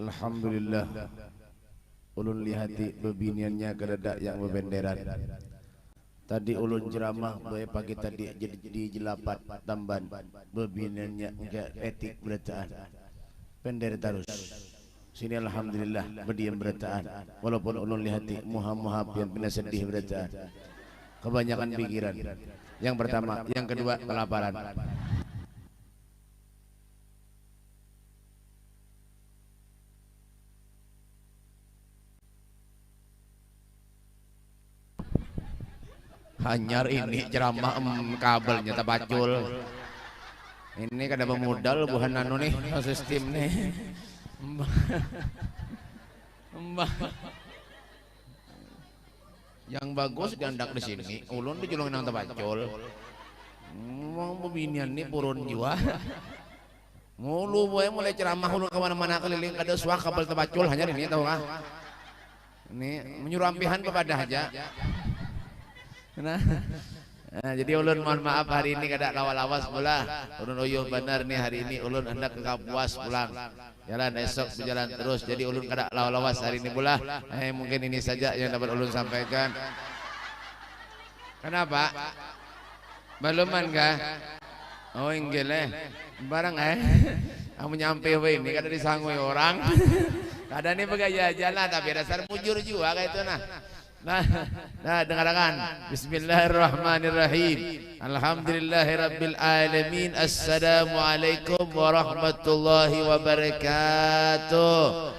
Alhamdulillah ulun lihati bebiniannya kedadak yang bebenderan. Tadi ulun ceramah bae pagi tadi di jelapat Tamban bebiniannya enggak etik berataan. Bender terus. Sini alhamdulillah berdiam berataan. Walaupun ulun lihati muham-muhab yang pernah sedih berataan. Kebanyakan pikiran. Yang pertama, yang kedua kelaparan. Hanyar ini ceramah kabelnya tabacul. Ini kada memodal buhan anu nih sistem nih. Yang bagus gandak di sini. Ulun dijulung nang tabacul. Mau binian nih purun jiwa. Mulu boy mulai ceramah ulun kemana-mana keliling kada suah kabel tabacul hanya ini tahu kah? Ini menyurampihan kepada aja. Nah, jadi ulun mohon maaf hari ini kada lawas pula. Ulun uyuh benar nih hari ini ulun hendak ke Kapuas pulang. Jalan esok berjalan terus. Jadi ulun kada lawas hari ini pula. Mungkin ini saja yang dapat ulun sampaikan. Kenapa? Baluman kah? Oh inggil barang kamu nyampe ini kada disangui orang. Kada nih begaya aja lah tapi dasar mujur juga kayak itu nah. Nah dengarkan. Bismillahirrahmanirrahim. Alhamdulillahirabbil alamin. Assalamualaikum warahmatullahi wabarakatuh.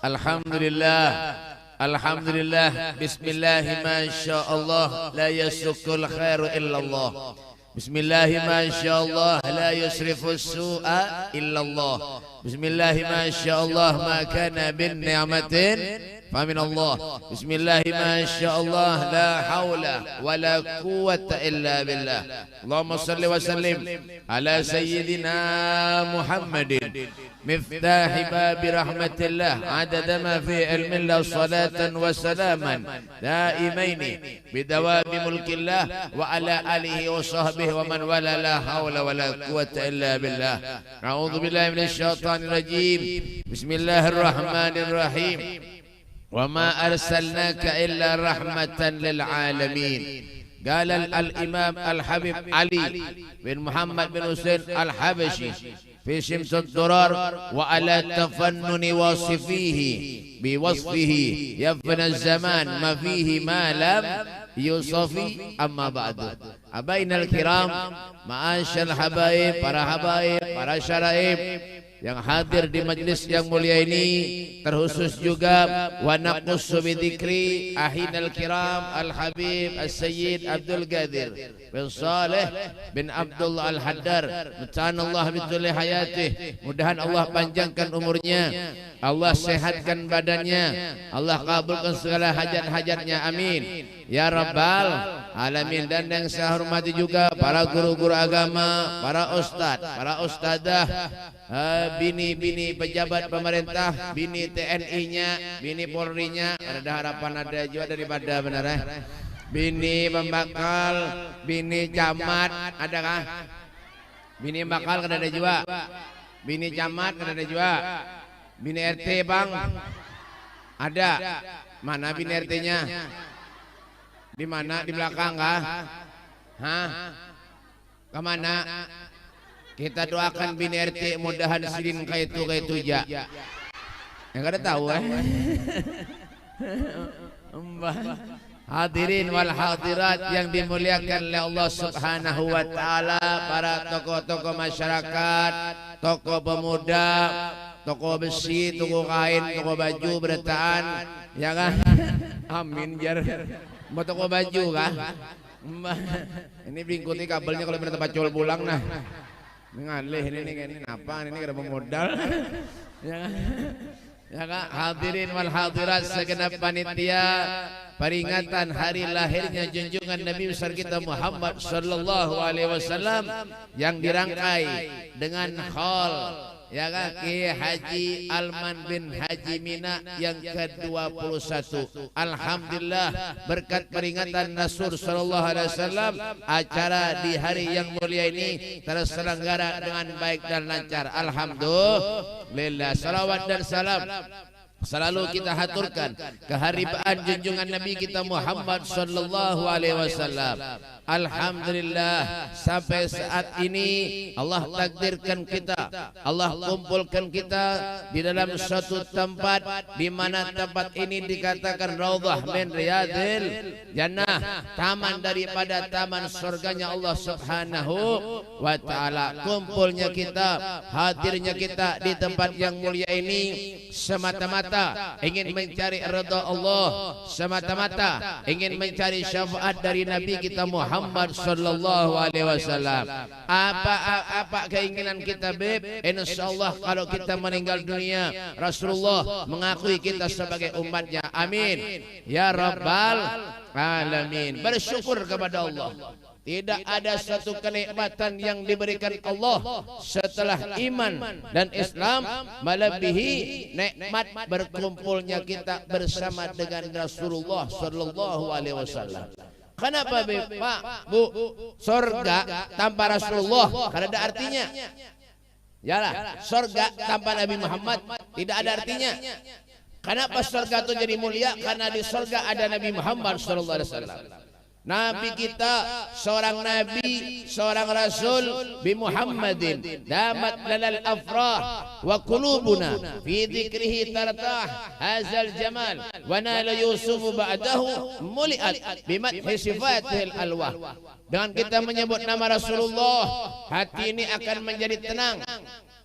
Alhamdulillah. Alhamdulillah. Bismillah masyaallah la yasukul khairu illallah. Bismillahi masyaallah la yusrifu su'a illallah. Bismillahi masyaallah ma kana bin ni'matin famin Allah. Bismillahi masyaallah la haula wala quwwata illa billah. Allahumma salli wa sallim ala sayyidina Muhammadin مفتاح باب رحمة الله عدد ما في علم الله صلاة وسلاما دائمين بدوام ملك الله وعلى آله وصحبه ومن ولا لا حول ولا قوة إلا بالله. أعوذ بالله من الشيطان الرجيم. بسم الله الرحمن الرحيم. وما أرسلناك إلا رحمة للعالمين. قال الإمام الحبيب علي بن محمد بن حسين الحبشي في شمس الدرار وعلى تفنن واصفيه بوصفه يفنى الزمان ما فيه ما لم يوصفي. أما بعد أبينا الكرام معاشر الحبايب para syaraib yang hadir di majelis yang mulia ini, terkhusus juga wa naqussu bidzikri ahinal kiram al habib as-sayyid Abdul Qadir bin Saleh bin Abdullah al-Haddar. Mudah-mudahan bitul hayatih, mudahan Allah panjangkan umurnya, Allah sehatkan badannya, Allah kabulkan segala hajat-hajatnya, amin ya rabbal alamin. Dan yang saya hormati juga para guru-guru agama, para ustadz, para ustadzah, bini-bini pejabat pemerintah, bini TNI-nya, bini Polri-nya. Ada harapan ada juga daripada benar bini pembakal, bini camat, adakah? Bini bakal kada ada juga, bini camat kada ada juga, bini RT bang ada. Mana bini RT-nya? Di mana? Di belakang kah? Hah? Kemana? Kita doakan bini RT mudahan sidin kayak itu ya. Yang kada tahu Hadirin wal hadirat yang dimuliakan oleh Allah Subhanahu wa taala, para tokoh-tokoh masyarakat, tokoh pemuda, tokoh besi, tokoh kain, tokoh baju berataan, ya kan? Amin jar. Mau tokoh baju kah? Ini bingkuti kabelnya kalau bener tempat jual pulang nah. Ngalih ini apa ini kada memodal. Ya kan? Ya kan? Hadirin wal hadirat segenap panitia peringatan hari lahirnya junjungan Nabi besar kita Muhammad sallallahu alaihi wasallam yang dirangkai dengan khol ya kan, Ki Haji Alman bin Haji Mina yang ke-21. Alhamdulillah berkat peringatan Rasul sallallahu alaihi wasallam, acara di hari yang mulia ini terselenggara dengan baik dan lancar. Alhamdulillah. Salawat dan salam selalu kita haturkan keharibaan junjungan Nabi kita Muhammad sallallahu alaihi wasallam. Alhamdulillah sampai saat ini Allah takdirkan kita, Allah kumpulkan kita di dalam suatu tempat di mana tempat ini dikatakan raudhah min riyadil jannah, taman daripada taman surganya Allah Subhanahu wa taala. Kumpulnya kita, hadirnya kita di tempat yang mulia ini semata-mata ingin mencari ridha Allah, semata-mata ingin mencari syafaat dari Nabi kita Muhammad sallallahu alaihi wasallam. Apa keinginan kita, Beb? Insyaallah kalau kita meninggal dunia, Rasulullah mengakui kita sebagai umatnya. Amin ya rabbal alamin. Bersyukur kepada Allah. Tidak ada satu kenikmatan yang diberikan Allah setelah iman dan Islam melebihi nikmat berkumpulnya kita bersama dengan Rasulullah sallallahu alaihi wasallam. Kenapa, Pak, Bu? Surga tanpa Rasulullah karena ada artinya. Yalah, surga tanpa Nabi Muhammad tidak ada artinya. Kenapa surga itu jadi mulia? Karena di surga ada Nabi Muhammad sallallahu alaihi wasallam. Nabi kita seorang nabi, seorang rasul bi Muhammadin damat lalal afrah wa qulubuna fi dzikrihi tartah hazal jamal wa nala yusuf ba'dahu muliat bi madhi sifatihil alwah. Dengan kita menyebut nama Rasulullah, hati ini akan menjadi tenang.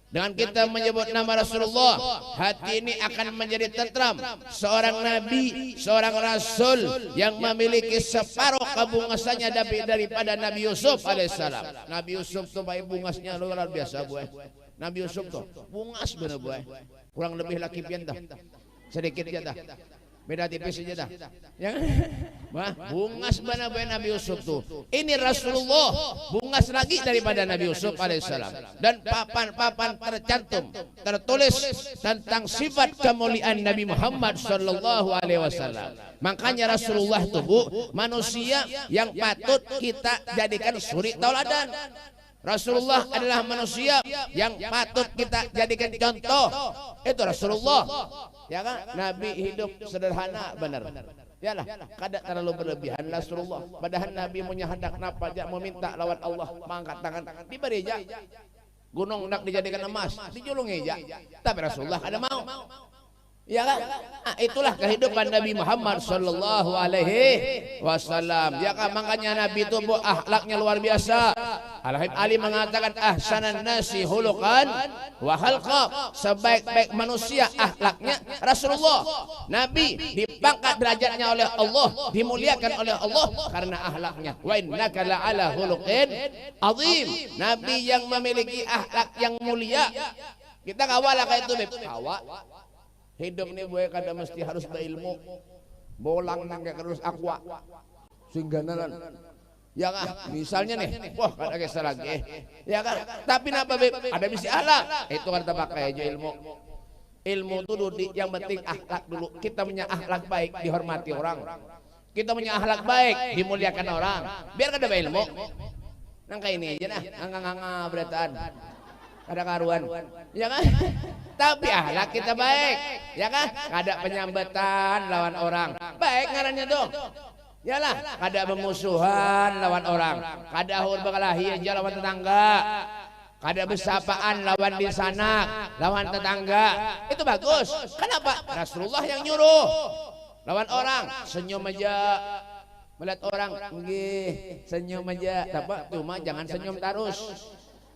Dengan kita menyebut nama Rasulullah, hati ini akan menjadi tentram. Seorang nabi, seorang rasul yang memiliki separuh kebungasannya daripada Nabi Yusuf alaihissalam. Nabi Yusuf tuh baik bungasnya luar biasa, boy. Nabi Yusuf tuh bungas bener, boy. Kurang lebih laki pian dah. Sedikit aja dah. Beda tipis aja dah. Ya kan? Bungas bener boy Nabi Yusuf tuh. Ini Rasulullah bungas lagi daripada Nabi Yusuf alaihissalam. Dan papan-papan tercantum, tertulis tentang sifat kemuliaan Nabi Muhammad sallallahu alaihi wasallam. Makanya Rasulullah tuh, Bu, manusia yang patut kita jadikan suri tauladan. Rasulullah adalah manusia yang patut kita jadikan contoh. Itu Rasulullah. Ya kan? Nabi hidup sederhana benar. Yalah, kada terlalu berlebihan Rasulullah. Padahal Nabi punya hendak napa aja meminta lawan Allah, mengangkat tangan diberi aja. Gunung nak dijadikan emas, dijulungi aja. Tapi Rasulullah kada mau. Ya kan? Nah, itulah kehidupan Nabi Muhammad sallallahu alaihi wasallam. Ya kan? Makanya Nabi itu akhlaknya luar biasa. Al-Habib Ali mengatakan ahsanan nasi hulukan wa khalqa, sebaik-baik manusia akhlaknya Rasulullah. Nabi dipangkat derajatnya oleh Allah, dimuliakan oleh Allah karena akhlaknya. Wa innaka la'ala huluqin azim. Nabi yang memiliki akhlak yang mulia. Kita kawal kayak itu, Beb. Kawal. Hidup nih boy kada mesti harus berilmu. Bolang nang kayak terus aqua. Sehingga nalan. Ya kan? Misalnya nih, wah kada kisah lagi. Ya kan? Tapi napa, Beb? Ada misi akhlak. Itu kan kita pakai aja ilmu. Ilmu itu dulu yang penting akhlak dulu. Kita punya akhlak baik dihormati orang. Kita punya akhlak baik dimuliakan orang. Biar kada berilmu. Nang kayak ini aja nah, nganga berataan. Ada karuan, ya kan? Tapi akhlak kita baik, ya kan? Ada penyambatan lawan orang, baik ngarannya dong. Yalah, ada bermusuhan lawan orang, kada hur berkelahi aja lawan tetangga, kada bersapaan lawan di sana, lawan tetangga, itu bagus. Kenapa? Rasulullah yang nyuruh. Lawan orang, senyum aja. Melihat orang, nggih, senyum aja. Tapi cuma jangan senyum terus.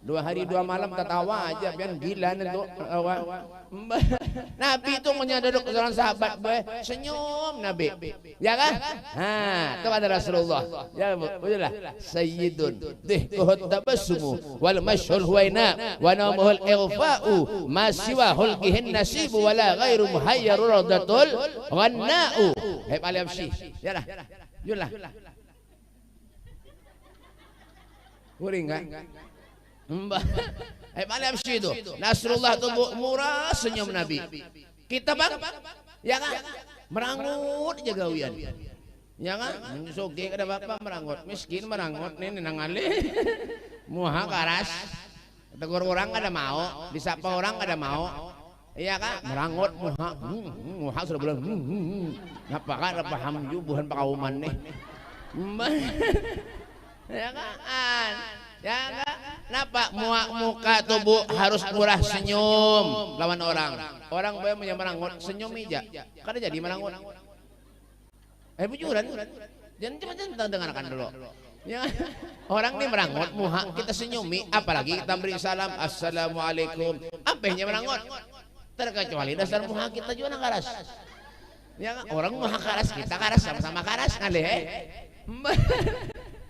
2 hari 2 malam tertawa aja, biar gila itu. Nabi itu menyadari seorang sahabat, boy, senyum Nabi, ya kan? Nah, itu ada Rasulullah. Ya, udahlah. Sayyidun dihkuhut tabassumu wal mashhul huwaina wa namuhul ighfa'u ma siwa hulqihin nasibu wala ghairu muhayyarur radatul ghanna'u. Hei Ali Absi, yalah. Yulah. Kuring kan? Mbah. Malam itu Nasrullah tuh murah senyum Nabi. Kita bang, ya kan? Merangut aja gawian. Ya kan? Sugi kada bapak merangut, miskin merangut nih nangali. Muha karas. Tegur orang kada mau, disapa orang kada mau. Iya kan? Merangut muha. Muha sudah bilang ngapa kan paham juga bukan pakauman nih. Ya kan? Ya kan? Napa muka tubuh harus murah senyum lawan orang. Orang boleh merangut senyum aja. Kada jadi merangut. Bujuran. Jangan cuma dengarkan dulu. Ya, orang ini merangut muha kita senyumi, apalagi kita beri salam assalamualaikum. Apanya merangut? Terkecuali dasar muha kita juga karas. Ya kan? Orang muha karas, kita karas sama-sama karas kali.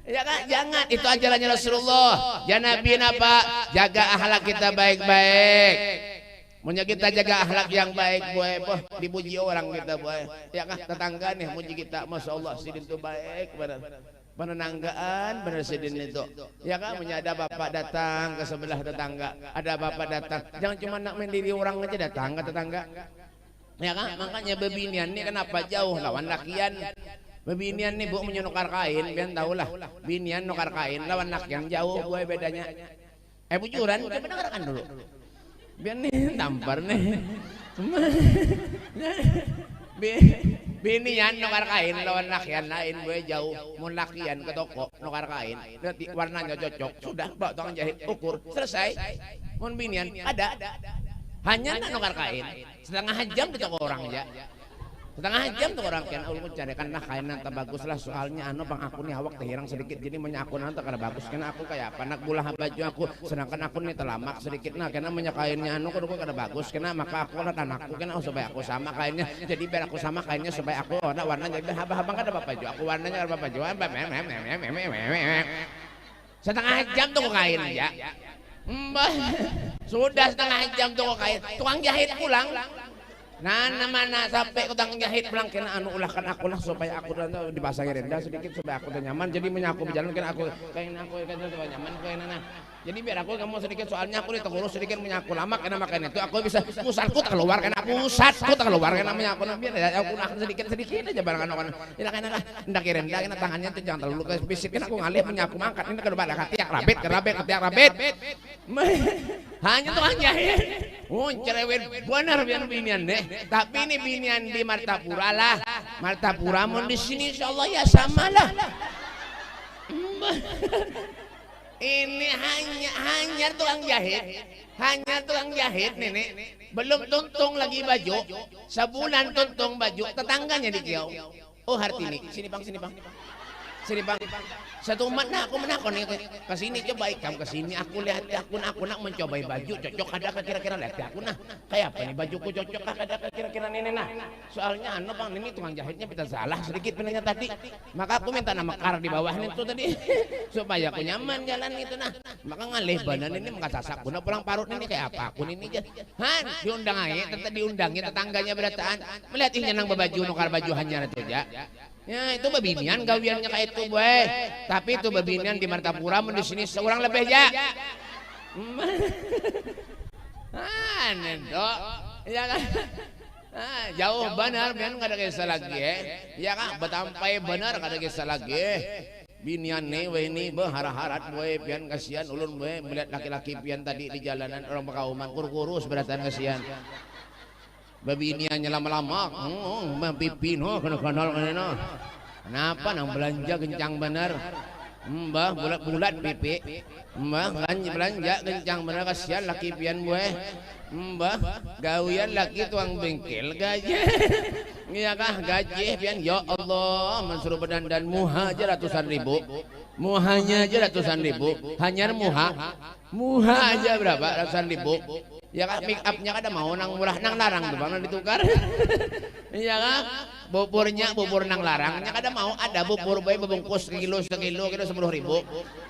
Ya kan? Jangan, itu ajarannya Rasulullah. Ya Nabi apa? Jaga akhlak kita baik-baik. Munya kita jaga akhlak yang baik, boy. Dipuji orang kita, boy. Ya kan? Tetangga nih muji kita, masya Allah, sidin itu baik, benar. Penenanggaan benar sidin itu. Ya kan? Punya ada bapak datang ke sebelah tetangga, ada bapak datang. Jangan cuma nak mendiri orang aja datang ke tetangga. Ya kan? Makanya bebinian ini kenapa jauh lawan lakian. Bebinian nih bu menukar kain, biar tahulah. Binian nukar kain lawan lakian jauh, gue bedanya. Bujuran, coba dengarkan dulu. Biar nih tampar nih. Binian nukar kain lawan lakian lain, gue jauh. Mau lakian ke toko nukar kain, nanti warnanya cocok, sudah bawa tukang jahit ukur selesai. Mau binian ada, hanya nak nukar kain setengah jam di toko orang aja. Setengah jam tuh orang kan ulun carikanlah kain yang bagus lah, soalnya bang aku nih awak terhirang sedikit jadi menyakun nanti kada bagus karena aku kayak apa nak bulah baju aku, sedangkan aku nih telamak sedikit nah karena kainnya kudu kada bagus karena maka aku lah anakku karena supaya aku sama kainnya, jadi biar aku sama kainnya supaya aku warnanya jadi habang kada apa baju aku warnanya kada apa baju setengah jam tuh kain ya. Sudah setengah jam tuh kain, tukang jahit pulang. Nah, mana sampai tukang jahit pulang kena ulahkan aku lah supaya aku dipasang rendah sedikit supaya aku nyaman. Jadi menyaku berjalan kena aku kayak aku supaya nyaman kayak nana. Jadi biar aku kamu sedikit soalnya aku ditegurus sedikit menyaku lama kena makan itu aku bisa pusatku tak keluar kena pusatku tak keluar kena menyaku biar aku nak sedikit aja barang kan. Tidak kena lah hendak rendah kena tangannya itu jangan terlalu ke fisik kena aku ngalih menyaku mangkat ini kedua ada ketiak rabet. Hanya tukang jahit. Cerewet benar biar binian deh. Tapi ini binian di Martapura lah. Martapura mau di sini insyaallah ya samalah. Ini hanya tukang jahit nenek. Belum tuntung lagi baju. Sebulan tuntung baju tetangganya di Kiau. Oh Hartini, sini bang. Satu umat nah aku menakon nih kesini coba kamu kesini aku lihat aku nak mencobai baju cocok ada kira-kira lihat aku nah kayak apa nih bajuku cocok ada kira-kira ini nah soalnya bang ini tukang jahitnya kita salah sedikit penanya tadi maka aku minta nama kar di bawah itu tadi supaya aku nyaman jalan itu nah maka ngalih badan ini mengasasak guna pulang parut ini kayak apa aku ini aja diundang aja diundangnya tetangganya berataan melihat ini nang baju nukar baju hanya itu aja. Ya itu babinian gawiannya kayak itu boy. Tapi itu babinian di Martapura di sini seorang lebih aja. Nendok. Ya kan? Jauh benar biar enggak ada kisah lagi ya kan betampai benar enggak ada kisah lagi. Binian nih we ini berharat boy pian kasihan ulun boy melihat laki-laki pian tadi di jalanan orang pakauman kurus beratan kasihan. Babi ini hanya lama-lama, pipi no, kenal no. Kenapa nang belanja kencang bener, mbah bulat pipi, mbah belanja kencang bener kasihan laki pian gue, mbah gawian laki tuang bengkel gaji, iya kah gaji pian ya Allah mensuruh berdandan muha aja ratusan ribu, muhanya aja ratusan ribu, hanya muha aja berapa ratusan ribu. Ya kan make upnya kada mau nang murah nang larang tuh bang ditukar. Iya kan bubur nang larangnya kada mau ada bubur bayi bebungkus sekilo 10.000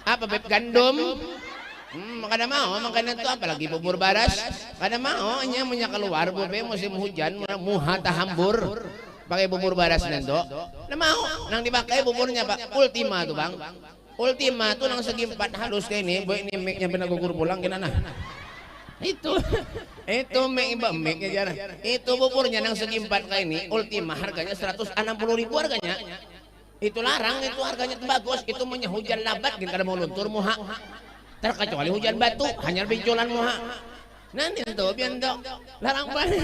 apa beb gandum kada mau makanya itu apalagi bubur baras kada mau nya punya keluar bube musim hujan muha tahambur pakai bubur baras nendo kada mau nang dipakai buburnya pak Ultima tuh bang Ultima tuh nang segi 4 halus kayak ini, boy ini mic-nya pinagugur pulang gimana? Itu mic-nya jarang. Itu buburnya nang segi 4 kayak ini, Ultima harganya 160.000 harganya. Itu larang, itu harganya bagus. Itu punya hujan labat, gini kada mau luntur muha. Terkecuali hujan batu, hanya benjolan muha. Nanti itu biar dong, larang banget.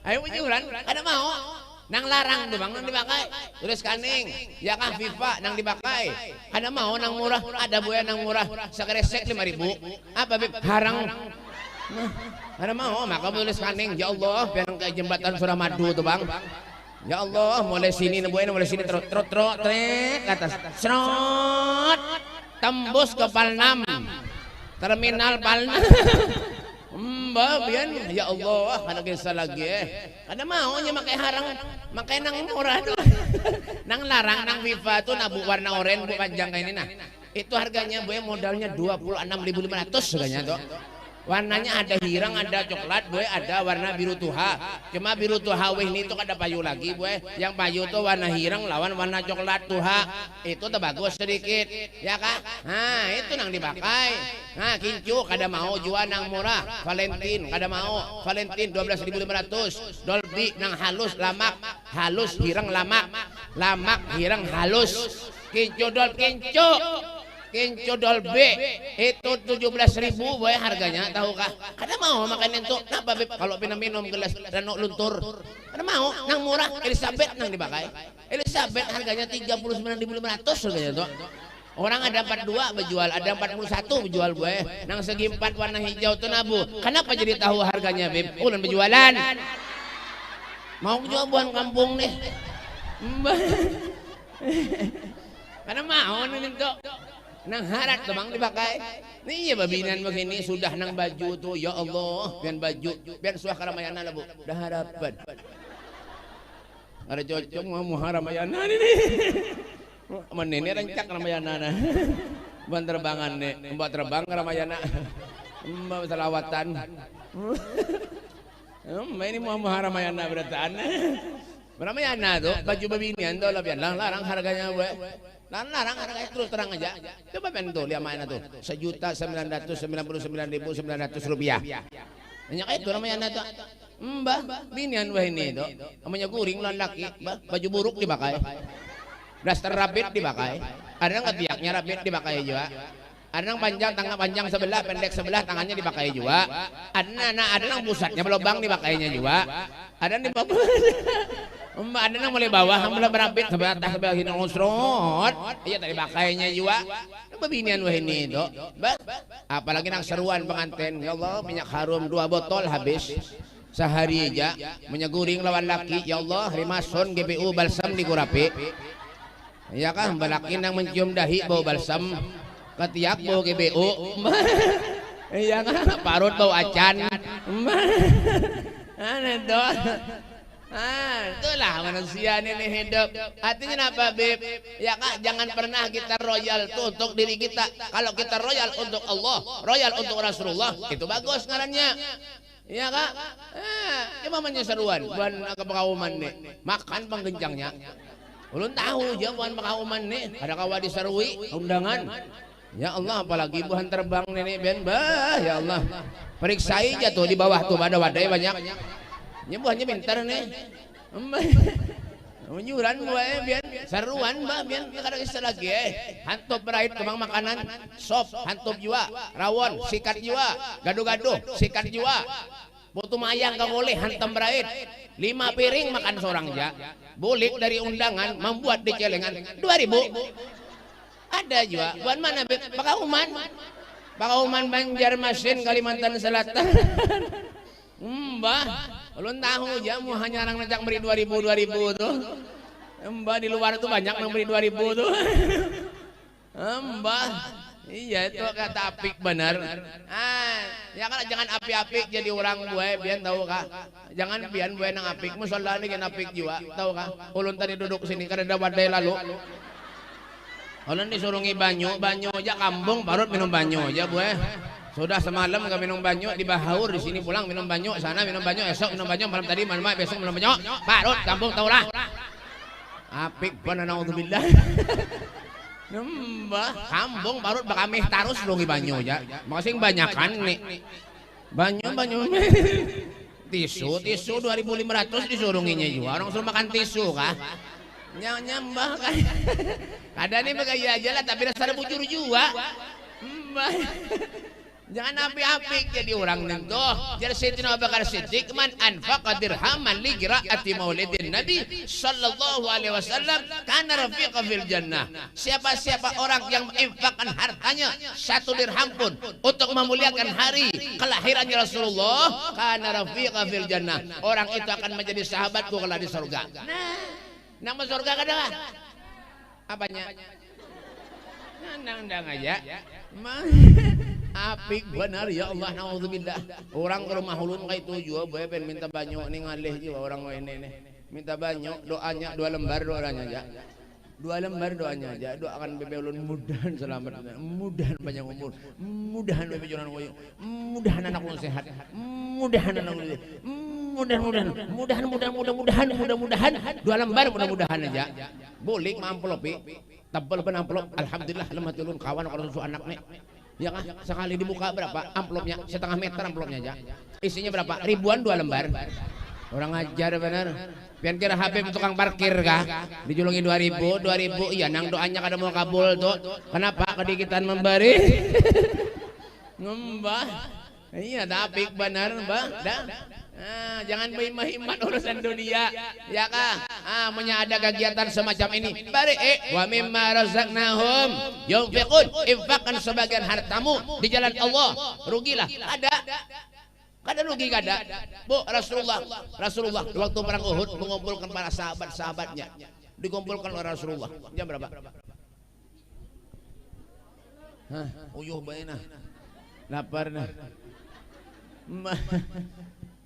Ayo ujuran, ada mau? Nang larang tuh bang, nang dipakai tulis kaning ya kah FIFA nang dipakai ada mau nang murah ada buaya nang murah sekeresek 5.000 apa beb harang ada mau maka tulis kaning ya Allah biar kayak jembatan Suramadu tuh bang ya Allah mulai sini buaya mulai sini trot trek ke atas serot tembus ke Palnam terminal Palnam Mbak Bian, ya Allah, ada kisah lagi. Ada maunya makai harang, makai nang murah tuh, nang larang, nang FIFA tuh nabu warna oranye bu panjang kayak ini nah. Itu harganya boy modalnya 26.500 harganya tuh. Warnanya ada hirang, ada coklat, boy ada warna biru tuha. Cuma biru tuha weh ini tuh ada payu lagi, boy. Yang payu tuh warna hirang lawan warna coklat tuha. Itu tuh bagus sedikit, ya kak? Nah itu nang dipakai. Nah kincu kada mau jual nang murah. Valentine kada mau. Valentine 12.500. Dolby nang halus lamak, halus hirang lamak, lamak hirang halus. Kincu dol kincu. Kincu Dolby itu 17.000 boy harganya tahu kah? Ada mau makan itu? Kenapa beb? Kalau minum gelas rano luntur. Ada mau? Nang murah Elizabeth nang dipakai. Elizabeth harganya 39.500 harganya tuh. Orang ada 42 berjual, ada 41 berjual boy. Nang segi 4 warna hijau tuh nabu. Kenapa jadi tahu harganya beb? Ulan berjualan. Mau jual buang kampung nih. Karena mau nih tuh. Nang harat tuh bang dipakai. Nih ya babinan begini sudah nang baju tuh ya Allah biar baju biar suah karamayana lah bu dah harapan ada cocok mau haramayana ini mana ini rencak karamayana nah bukan terbangan nih mbak terbang karamayana mbak selawatan ini mau haramayana berataan Ramayana tuh baju babinian tuh lebih larang harganya gue larang harganya terus terang aja coba pentu lihat mana tuh 1.999.900 rupiah banyak itu Ramayana tuh mbah binian wah ini tuh namanya guring laki baju buruk dipakai daster rapid dipakai ada yang ketiaknya rapid dipakai juga ada yang panjang tangan panjang sebelah pendek sebelah tangannya dipakai juga ada yang pusatnya belobang dipakainya juga ada yang di bawah ada yang mulai bawah mulai berapit sebelah atas sebelah hina ngusrot iya tadi pakainya juga babinian wah ini itu apalagi nang seruan pengantin ya Allah minyak harum 2 botol habis sehari aja minyak guring lawan laki ya Allah rimason GPU balsam di Kurapi ya kan balaki nang mencium dahi bau balsam ketiak bau GBU iya kan parut bau acan aneh doang itulah manusia ini hidup artinya apa beb ya kak jangan pernah kita royal tuh untuk diri kita kalau kita royal untuk Allah royal untuk Rasulullah itu bagus ngarannya ya kak cuma menyeseruan bukan kepekauman nih makan penggencangnya ulun tahu aja bukan pekauman nih ada kawa diserui undangan ya Allah apalagi buhan terbang nenek ben bah ya Allah periksai aja tuh di bawah tuh ada wadai banyak nyebuhannya pintar nih menyuran gue biar seruan mbak biar kada kisah lagi hantop berait kemang makanan sop hantop juga rawon sikat juga gaduh-gaduh sikat juga butuh mayang gak boleh hantam berait 5 piring makan seorang aja bulik dari undangan membuat di celengan 2.000 ada juga buat mana Pakauman Banjarmasin Kalimantan Selatan mbah ulun tahu aja mau hanya orang ngajak beri 2.000 tuh mbah di luar tuh banyak yang beri 2.000 tuh mbah iya itu kata apik benar ya kan jangan apik-apik jadi orang gue biar tahu kak jangan biar gue nang apik musola ini kan apik juga tahu kak ulun tadi duduk sini karena wadai lalu ulun disurungi banyu aja kambung parut minum banyu aja gue sudah semalam gak minum banyu di Bahaur di sini pulang minum banyu sana minum banyu esok minum banyu malam tadi malam besok minum banyu parut kampung taulah apik pun naudzubillah Mbah, kambung parut bakami tarus dong di banyu ya. Masing banyakan nih. Banyu. Tisu 2.500 disuruhinya juga. Orang suruh makan tisu kah? Nyambah kan. Ada nih begaya aja lah tapi dasar bujur juga. Mbah. Jangan api-api jadi orang nentuh. Jadi Sayyidina Abu Bakar Siddiq man anfaqa dirhaman li qiraati maulidin Nabi sallallahu alaihi wasallam kana rafiqa fil jannah. Siapa-siapa orang yang menginfakkan hartanya 1 dirham pun untuk memuliakan hari kelahirannya Rasulullah, kana rafiqa fil jannah. Orang itu akan menjadi sahabatku kalau di surga. Nah, nama surga kada apanya? Nandang aja. Apik benar ya Allah, naudzubillah. Orang ke rumah ulun kayak itu juga boleh pengen minta banyak nih ngalih juga orang ini nih. Minta banyak doanya 2 lembar doanya aja. 2 lembar doanya aja. Doakan bebe ulun mudahan selamat, mudahan banyak umur, mudahan bebe jalan koyo, mudahan anak ulun sehat, mudahan anak ulun mudahan 2 lembar mudah-mudahan aja. Boleh mamplopi. Tebel ben amplop. Alhamdulillah lemah ulun kawan kalau susu anak nih. Ya kan sekali dibuka berapa amplopnya, 1/2 meter amplopnya aja, isinya berapa ribuan 2 lembar. Orang ajar bener. Pian kira HP tukang parkir kah dijulungi 2.000 iya nang doanya kada mau kabul tuh. Kenapa kedikitan memberi? Ngembah iya tapi bener mbah dah. Jangan berhimmat urusan dunia ya kah. Ada kegiatan semacam ini bari wa mimma razaqnahum yunfiqun, infakkan sebagian hartamu di jalan Allah. Rugilah kada rugi kada. Bu Rasulullah waktu perang Uhud mengumpulkan para sahabat-sahabatnya, dikumpulkan oleh Rasulullah jam berapa? Uyuh baina lapar nah.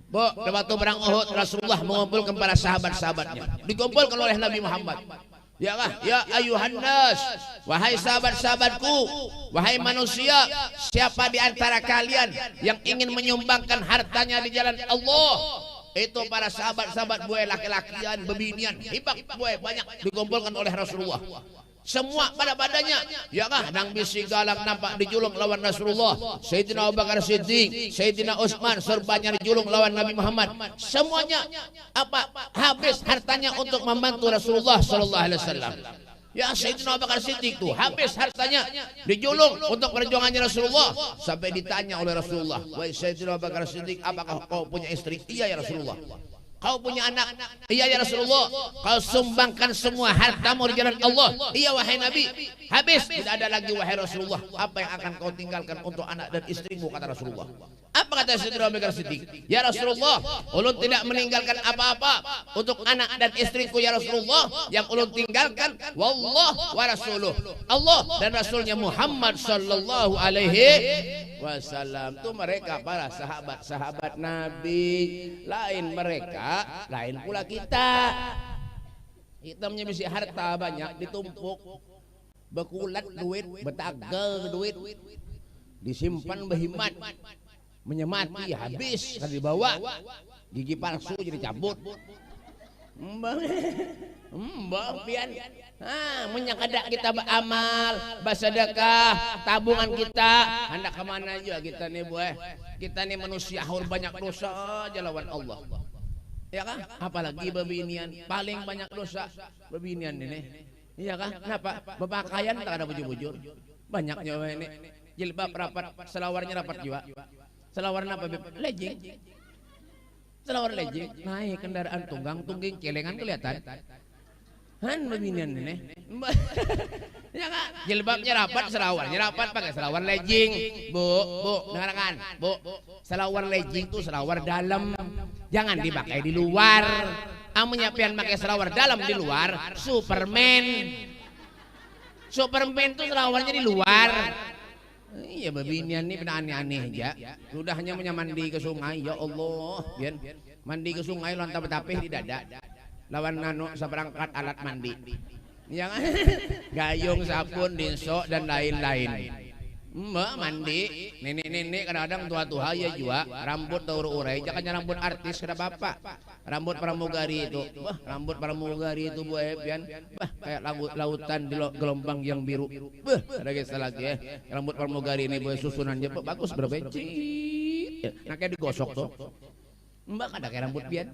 Bu, waktu perang Uhud Rasulullah mengumpulkan para sahabat-sahabatnya, dikumpulkan oleh Nabi Muhammad. Ya kah? Ya ayuhan nas, wahai sahabat-sahabatku, wahai manusia, siapa di antara kalian yang ingin menyumbangkan hartanya di jalan Allah? Itu para sahabat-sahabat buai laki-lakian, bebinian, hibak buai banyak dikumpulkan oleh Rasulullah. Semua pada badannya ya kah nang bisi galak nampak dijulung lawan Rasulullah. Sayyidina Abu Bakar Siddiq, Sayyidina Utsman serbanya dijulung lawan Nabi Muhammad. Semuanya apa habis hartanya untuk membantu Rasulullah sallallahu alaihi wasallam. Ya Sayyidina Abu Bakar Siddiq tuh habis hartanya dijulung untuk perjuangannya Rasulullah, sampai ditanya oleh Rasulullah, "Wahai Sayyidina Abu Bakar Siddiq, apakah kau punya istri?" "Iya ya Rasulullah." "Kau punya anak?" "Iya ya Rasulullah." "Kau sumbangkan semua hartamu di jalan Allah?" "Iya wahai Nabi." "Habis tidak ada lagi wahai Rasulullah, apa yang akan kau tinggalkan untuk anak dan istrimu?" kata Rasulullah. Apa kata Sayyidina Abu Bakar Siddiq? "Ya Rasulullah, ulun tidak meninggalkan apa-apa untuk anak dan istriku ya Rasulullah. Yang ulun tinggalkan wallah wa rasuluh, Allah dan Rasulnya Muhammad sallallahu alaihi wasallam." Itu mereka para sahabat-sahabat Nabi. Lain mereka, lain pula kita. Kita menyebisi harta banyak ditumpuk, bekulat duit, betagel duit, disimpan berhimat, menyemati habis kan dibawa, gigi palsu jadi cabut. Mbak pian menyakadak kita beramal, bersedekah, tabungan kita hendak kemana aja kita nih buah. Kita nih manusia hur banyak dosa aja lawan Allah. Ya kan? Apalagi bebinian paling banyak dosa bebinian ini. Iya kan? Kenapa? Berpakaian tak ada bujur-bujur. Banyaknya ini. Jilbab rapat, selawarnya rapat juga. Selawar apa? Legging. Selawar legging. Naik kendaraan tunggang-tungging celengan kelihatan. Han bebinian ini. Ya kan? Jilbabnya rapat, selawarnya rapat, pakai selawar legging. Bu, dengarkan. Bu, selawar legging itu selawar dalam. Jangan dipakai di luar. Amunya pian pakai selawar dalam di luar, Superman. Superman itu selawarnya di luar. Iya bebinian ini pernah aneh-aneh aja. Sudah hanya mandi ke sungai, ya Allah. Biar mandi ke sungai lontar betapih di dada. Lawan nano seperangkat alat mandi. Ya kan? Gayung, sabun, dinso dan lain-lain. Mbak mandi, nenek-nenek kadang-kadang tua-tua ya juga, rambut taur urai, jangan rambut artis kada bapak. Rambut pramugari itu, wah rambut pramugari itu Bu Epian, wah kayak lautan di gelombang yang biru. Wah, ada kisah lagi ya. Rambut pramugari ini Bu susunannya bagus berbeci. Nah kayak digosok tuh. Mbak ada kayak rambut pian.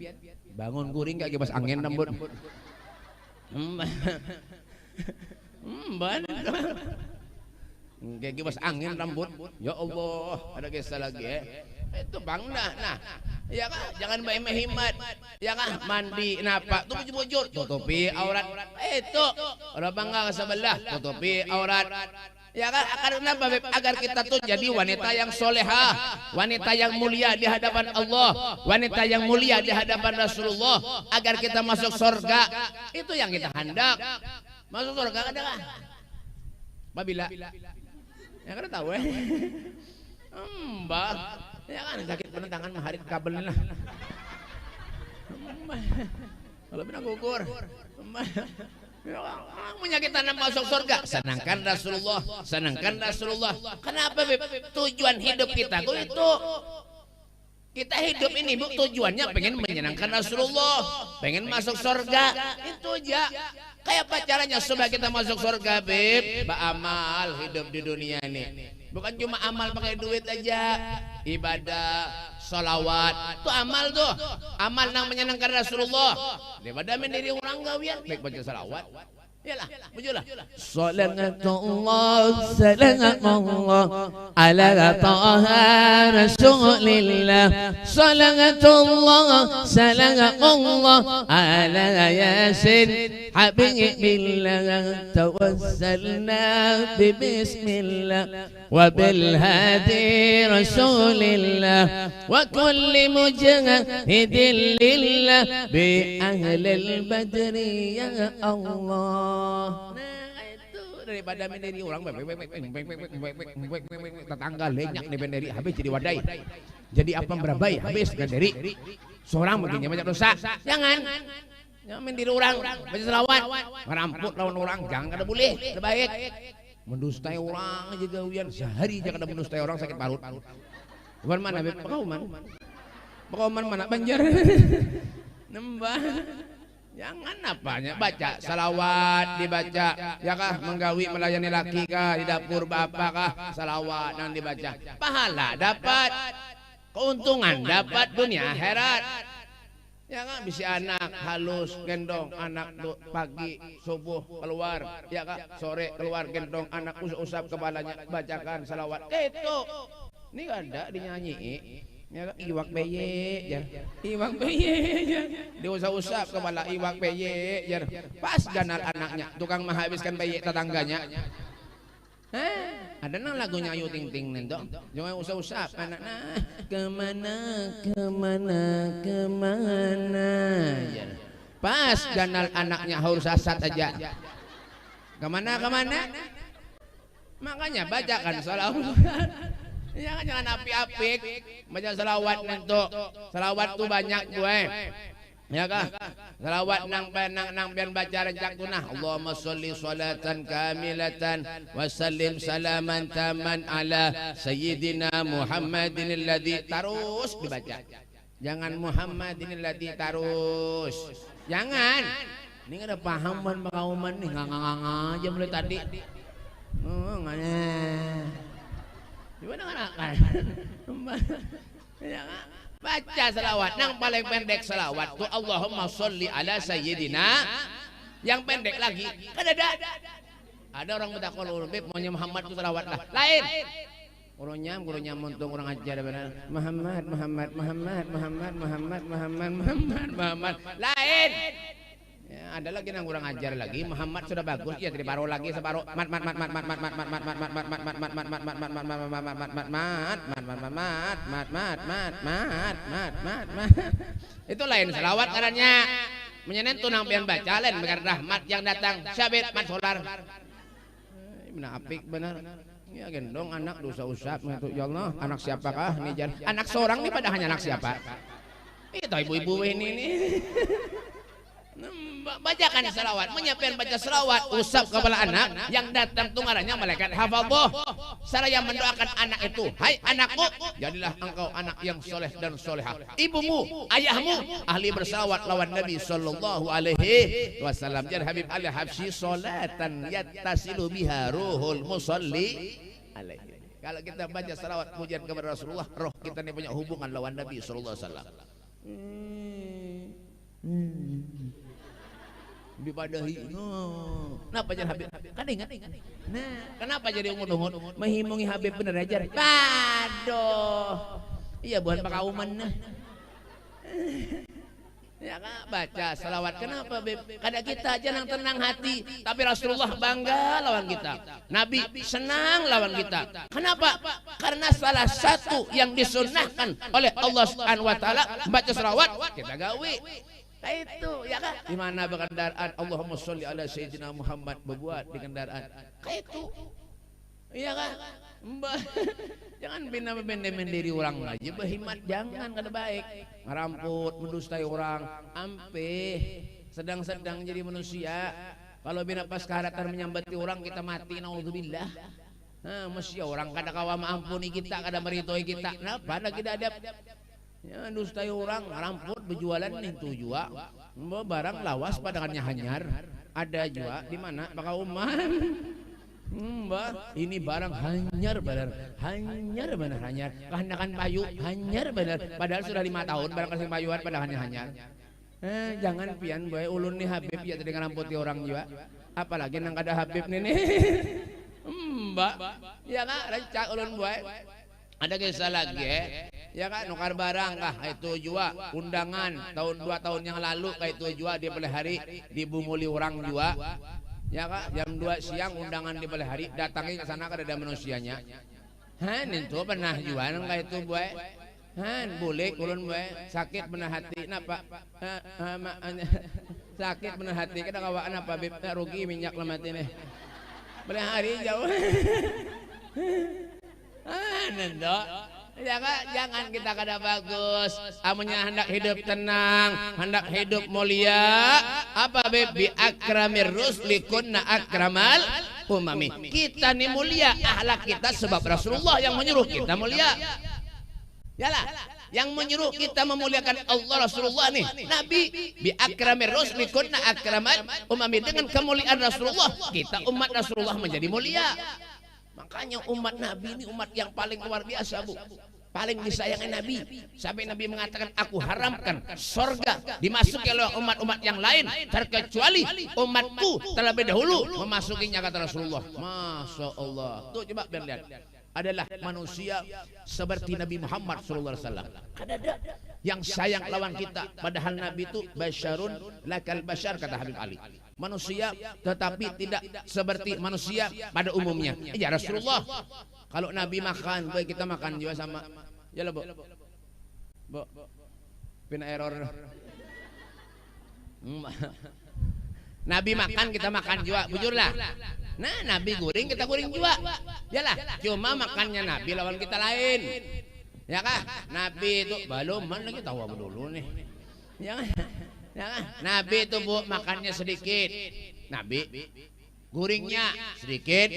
Bangun guring kayak kipas angin rambut. Mbak. Kayak kipas angin rambut. Ya Allah, ada kisah lagi ya. Itu Bang nah. Ya kan, jangan hemat. Ya kan, mandi napak tuh bujur-bujur, tutupi aurat. Itu orang bangga sebelah, tutupi aurat. Ya kan, karena agar kita tuh jadi wanita yang solehah, wanita yang mulia di hadapan Allah, wanita yang mulia di hadapan Rasulullah, agar kita masuk surga. Itu yang kita hendak. Masuk surga ada nggak? Babila. Ya kan tahu ya. Mbak, ya kan sakit penentangan maharit kabel lah. Kalau benar gugur. Punya kita masuk surga. Senangkan Rasulullah. Kenapa Beb? Tujuan hidup kita itu. Kita hidup ini Bu tujuannya pengen menyenangkan Rasulullah, pengen masuk surga. Itu aja. Kayak apa caranya supaya kita masuk surga Beb? Beramal hidup di dunia ini. Bukan cuma amal pakai duit aja. Ibadah, sholawat, itu amal tuh. Amal yang menyenangkan Rasulullah. Daripada mendiri orang gawian, baik baca sholawat. Yalah, mujulah. Salatullah ala taha rasulillah. Salatullah ala yasin habibillah. Tawassalna bismillah wa bil hadi rasulillah wa kulli mujahidin lillah bi ahlil badri ya Allah. Nah itu daripada mendiri orang tetangga lenyak nih mendiri habis jadi wadai, jadi apa berabai habis mendiri seorang begini banyak dosa. Jangan mendiri orang baca selawat meramput lawan orang, jangan kada boleh, kada baik. Mendustai orang aja gawian sehari aja kada mendustai orang sakit parut. Bukan mana Beb? Pakauman mana Banjar. Nembah. Jangan apanya baca salawat dibaca ya kah, menggawi melayani laki kah, di dapur bapak kah, salawat yang dibaca, pahala dapat, keuntungan dapat dunia akhirat. Ya kan, bisa anak halus gendong anak pagi subuh keluar, ya kah sore keluar gendong anak usap kepalanya bacakan salawat. Itu ini ada dinyanyi. Ya, iwak beye jar. Iwak beye jar. Diusap-usap kepala iwak beye jar. Pas ganal anaknya, tukang menghabiskan beye tetangganya. Ada nang lagunya Ayu Ting Ting nendo. Jangan usap-usap anaknya. Kemana jar. Pas ganal anaknya harus asat aja. Kemana? Makanya bacakan salawat. Jangan api-apik, baca salawat nento. Salawat tuh banyak gue. Ya kah? Salawat nang pian baca rencak tunah. Allahumma sholli sholatan kamilatan wa sallim salaman taman ala sayyidina Muhammadin alladzi, terus dibaca. Jangan Muhammadin alladzi terus. Jangan. Ini ada pahaman pakauman nih, ngang aja mulai tadi. Ngana. Gimana kan? Baca salawat yang paling pendek salawat tuh Allahumma sholli ala sayyidina. Yang pendek lagi kan ada orang bertakwa Beb maunya Muhammad itu salawat lah lain. Gurunya muntung orang ajar benar. Muhammad lain. Ya, ada lagi yang kurang ajar lagi. Muhammad sudah bagus ya, jadi baru lagi separuh mat itu lain salawat caranya menyentuh tunang pian baca lain dengan rahmat yang datang syabit mat solar. Benar apik benar. Ya gendong anak dosa usap itu ya Allah, anak siapakah nih jar? Anak seorang nih pada hanya anak siapa? Itu ibu-ibu ini nih. bacakan selawat, menyiapkan baca selawat, usap kepala anak, yang datang tuh ngarannya malaikat hafadhah. Saya mendoakan anak itu, hai anakku, jadilah engkau anak yang soleh dan solehah. Ibumu, ayahmu ahli berselawat lawan Nabi sallallahu alaihi wasallam. Jadi Habib Ali Habsyi salatan yattasilu biha ruhul musalli alaihi. Kalau kita baca selawat pujian kepada Rasulullah, roh kita ini punya hubungan lawan Nabi sallallahu alaihi wasallam. Dipadahi. Kenapa jadi Habib? Kadang. Nah, kenapa jadi ungut-ungut? Menghimungi Habib bener aja. Padoh. Iya bukan pakauman nah. Ya kan baca selawat. Kenapa Beb? Kadang kita aja yang tenang hati, tapi Rasulullah bangga lawan kita. Nabi senang lawan kita. Kenapa? Karena salah satu yang disunnahkan oleh Allah Subhanahu wa taala baca selawat kita gawe. Itu ya kan? Di mana berkendaraan Allahumma sholli ala sayyidina Muhammad berbuat di kendaraan. Kayak itu. Iya kan? Jangan benda-benda orang lagi berhimat, jangan kada baik. Ngeramput, mendustai orang, ampe sedang-sedang jadi manusia. Kalau bina pas kehadatan menyambati orang kita mati, naudzubillah. Nah, mesti orang kada kawa maampuni kita, kada meritoi kita. Nah, pada kita ada ya dustai orang, ngeramput berjualan itu juga. Barang lawas padangannya hanyar. Ada juga di mana Pakauman. Mbak, ini barang hanyar benar, hanyar. Kehendakan payu hanyar benar. Padahal sudah 5 tahun barang kasih payuan padahalnya hanyar. Jangan pian boy, ulun nih Habib ya tadi ngeramputi orang juga. Apalagi nang ada Habib nih. Mbak, ya kan rencak ulun boy. Ada kisah lagi ya kan nukar barang kah itu juga undangan tahun 2 tahun yang lalu kayak itu juga dia pada hari dibunguli orang juga. Ya kak, jam 2 siang undangan di balai hari, datangi ke sana kada ada manusianya. Han itu pernah jualan kayak itu boy. Han boleh kulun boy, sakit benar hati, napa? Sakit benar hati, kita kawaan apa bib rugi minyak lemat ini. Balai hari jauh. Nendo. Ya kak, jangan kita kada bagus. Amunya hendak hidup tenang, hendak hidup mulia. Apa bi akramir rusli kunna akramal umami. Kita nih mulia, akhlak kita sebab Rasulullah yang menyuruh kita mulia. Yalah, yang menyuruh kita memuliakan Allah Rasulullah nih. Nabi bi akramir rusli kunna akramal umami. Dengan kemuliaan Rasulullah, kita umat Rasulullah menjadi mulia. Makanya umat Nabi ini umat yang paling luar biasa bu, paling disayangi Nabi. Sampai Nabi mengatakan aku haramkan sorga dimasuki oleh umat-umat yang lain terkecuali umatku terlebih dahulu memasukinya kata Rasulullah. Masya Allah. Tuh coba biar lihat. Adalah manusia seperti Nabi Muhammad SAW. Ada yang sayang lawan kita. Padahal Nabi itu basyarun lakal basyar kata Habib Ali. Manusia tetapi tidak seperti manusia pada umumnya. Ya Rasulullah. Kalau Nabi makan, boy kita makan juga sama. Ya lah bu. Pina error. Nabi makan kita makan juga, bujurlah. Nah Nabi guring kita guring juga. Yalah, cuma makannya Nabi lawan kita lain. Ya kah? Nabi itu belum mana lagi tahu apa dulu nih. Ya kan? Ya kan? Nabi itu bu makannya sedikit. Nabi guringnya sedikit.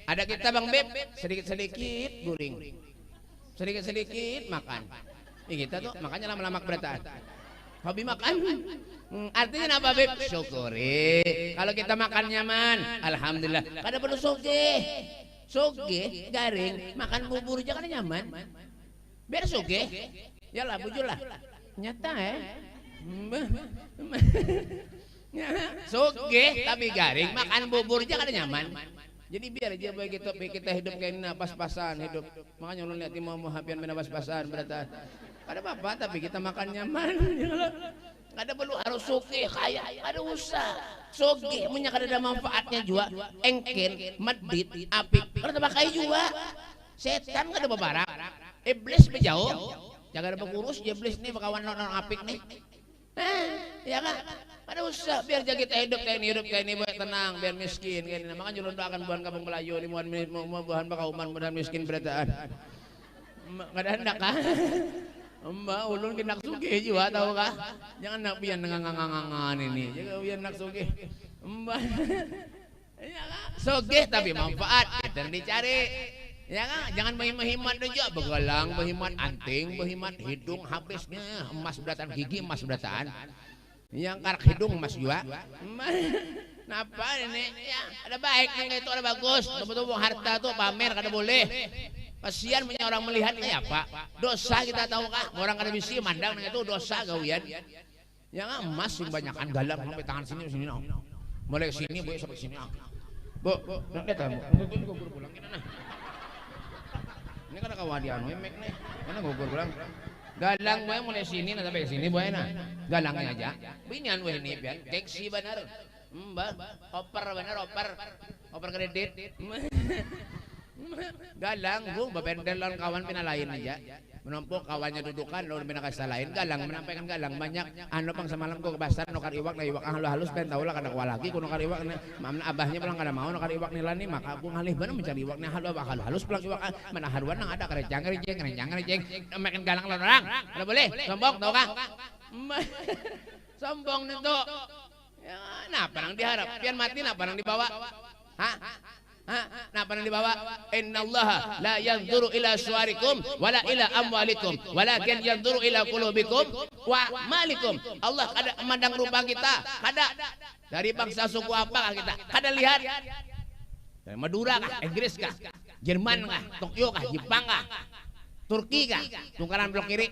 Ada kita Bang Beb sedikit-sedikit guring. Sedikit-sedikit makan. Kita tuh makanya lama-lama keberatan. Hobi makan. Artinya apa Beb? Syukuri. Kalau kita makan nyaman, alhamdulillah. Kada perlu soge. Soge garing, makan bubur jangan nyaman. Biar soge. Yalah bujurlah. Nyata soge tapi garing, makan bubur jangan nyaman. Jadi biar aja baik kita hidup kayak ini pas-pasan hidup. Makanya lu lihat mau hapian bina pas-pasan berarti. Ada apa-apa tapi kita makan nyaman. Ada perlu harus soge kaya, ada usah. Soge punya kada ada manfaatnya juga. Engken, medit, apik. Kada pakai juga. Setan kada bebarak. Iblis menjauh. Jangan ada pengurus iblis nih bakawan non apik nih. Ya kan? Ada usah biar jaga kita hidup kayak ini buat tenang, biar miskin kayak ini. Makanya julun doakan buhan kampung Melayu ini buhan bakauman buhan miskin berataan. Kada hendak kan? Mbak ulun kena sugih juga tahu kah? Jangan nak pian ngangangangan ini. Jangan pian nak sugih. Mbak. Ya kan? Sugih tapi manfaat itu yang dicari. Ya kan? Jangan berhemat aja, begalang, berhemat anting, berhemat hidung habisnya emas berataan gigi emas berataan. Yang karak hidung emas juga. Napa ini? Ya, ada baiknya itu ada bagus. Betul-betul harta tuh pamer kada boleh. Kasihan punya orang melihat ini apa? Dosa kita tahu kah? Orang kada bisa mandang itu dosa gawian. Yang emas yang banyakan galang sampai tangan sini no. Mulai sini boleh sampai sini. Bu, nak datang. Tunggu gugur pulang kita nah. Ini kan kawadian memek nih. Mana gugur pulang. Galang boy mulai sini nah sampai sini boy nah. Galangnya aja. Binian boy ini pian. Keksi benar. Mbak, oper benar oper. Oper kredit. Galang bu, bebendelan kawan pinalain aja. Menampuk kawannya dudukan, lalu pinakasih lain. Galang menampaikan galang banyak. Ano pang semalam ko kebasan nukar iwak na iwak halus pen tahu lah kada kualagi kuno kar iwak. Mamna abahnya pulang kada mau nukar iwak nila ni maka aku ngalih bener mencari iwak na halus pulang iwak mana haruan nang ada kerencang. Makan galang lawan orang. Kada boleh. Sombong tahu kah? Sombong itu. Ya, napa nang diharap? Pian mati napa nang dibawa? Hah? Napa nang dibawa? Innallaha la yanzuru ila suwarikum wala ila amwalikum walakin yanzuru ila qulubikum wa malikum. Allah kada memandang rupa kita, kada dari bangsa suku apa kita, kada lihat dari Madura kah, Inggris kah, Jerman kah, Tokyo kah, Jepang kah, Turki kah, tungkaran blok kiri.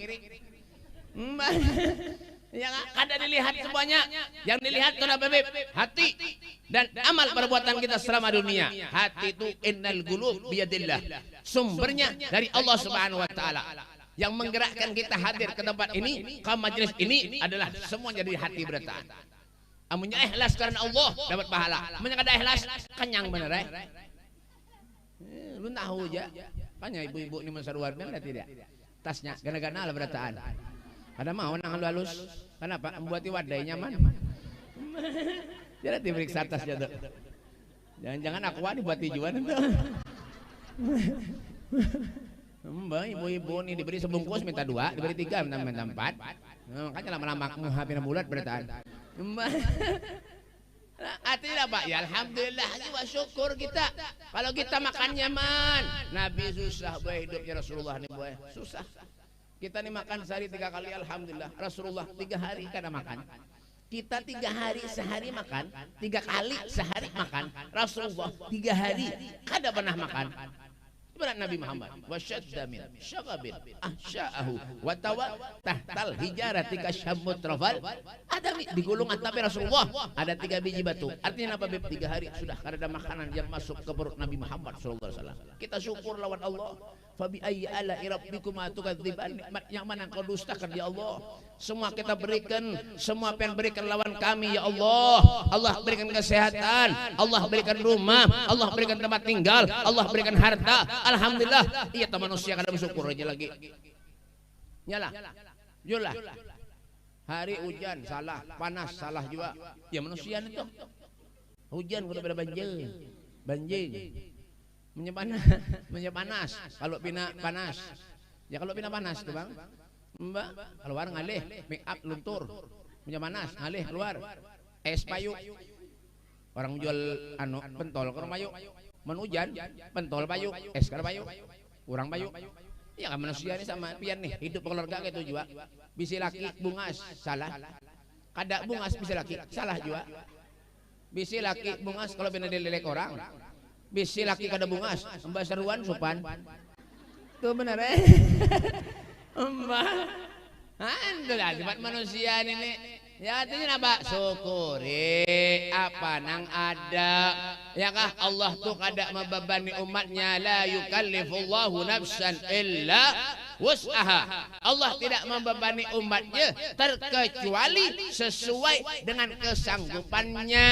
Yang kada dilihat semuanya, yang dilihat adalah bebek hati dan amal perbuatan kita selama dunia. Hati itu innal qulub biyadillah, sumbernya dari Allah Subhanahu wa taala. Yang menggerakkan kita hadir ke tempat ini, ke majelis ini adalah semuanya dari hati berataan. Amunnya ikhlas karena Allah dapat pahala. Amunnya kada ikhlas kenyang bener lu tahu aja. Kanya ibu-ibu ni masaruan kan tidak. Tasnya gana-gana lah berataan. Ada mau nang halus. Kenapa? Membuat wadai nyaman. Jadi diperiksa tasnya tuh. Jangan-jangan aku dibuat tujuan itu. Mbak ibu-ibu nih diberi sebungkus minta 2, diberi 3 minta 4. Makanya lama-lama menghapin bulat berataan. Mbak. Artinya Pak, ya alhamdulillah juga syukur kita. Kalau kita makan nyaman. Nabi susah boy hidupnya Rasulullah nih boy. Susah. Kita nih makan sehari 3 kali alhamdulillah. Rasulullah 3 hari kada makan. Kita 3 hari sehari makan, 3 kali sehari makan. Rasulullah 3 hari kada pernah makan. Berat Nabi Muhammad wasyadda min syagabin ahsya'ahu wa tawa tahtal hijarati kasyamut rafal. Ada digulung tapi Rasulullah ada 3 biji batu. Artinya apa? 3 hari sudah kada ada makanan yang masuk ke perut Nabi Muhammad sallallahu alaihi wasallam. Kita syukur lawan Allah. Fabi ayyi ala rabbikuma tukadziban, nikmat yang mana kau dustakan ya Allah. Semua kita berikan, semua apa yang berikan lawan kami ya Allah. Allah berikan kesehatan, Allah berikan rumah, Allah berikan tempat tinggal, Allah berikan harta. Alhamdulillah. Iya ta manusia kada bersyukur aja lagi. Nyala. Julah. Hari hujan salah, panas salah juga. Ya manusia itu. Hujan kudu pada banjir. Banjir. Menyepanas kalau pina panas ya, kalau pina panas tuh bang mbak keluar ngalih make up luntur menyepanas ngalih keluar es payu orang jual anu pentol ke payu menujan pentol payu es kada payu kurang payu ya kan manusia ini sama pian nih hidup keluarga gitu juga. Bisi laki bungas salah, kada bungas bisi laki salah juga. Bisi laki bungas kalau pina dilelek orang. Bisi laki kada bungas, mbak seruan sopan. Tuh benar mbak. Alhamdulillah sifat manusia ini. Ya artinya apa? Syukuri apa nang ada. Ya kah Allah tuh kada membebani umatnya. La yukallifullahu nafsan illa wus'aha. Allah tidak membebani umatnya terkecuali sesuai dengan kesanggupannya.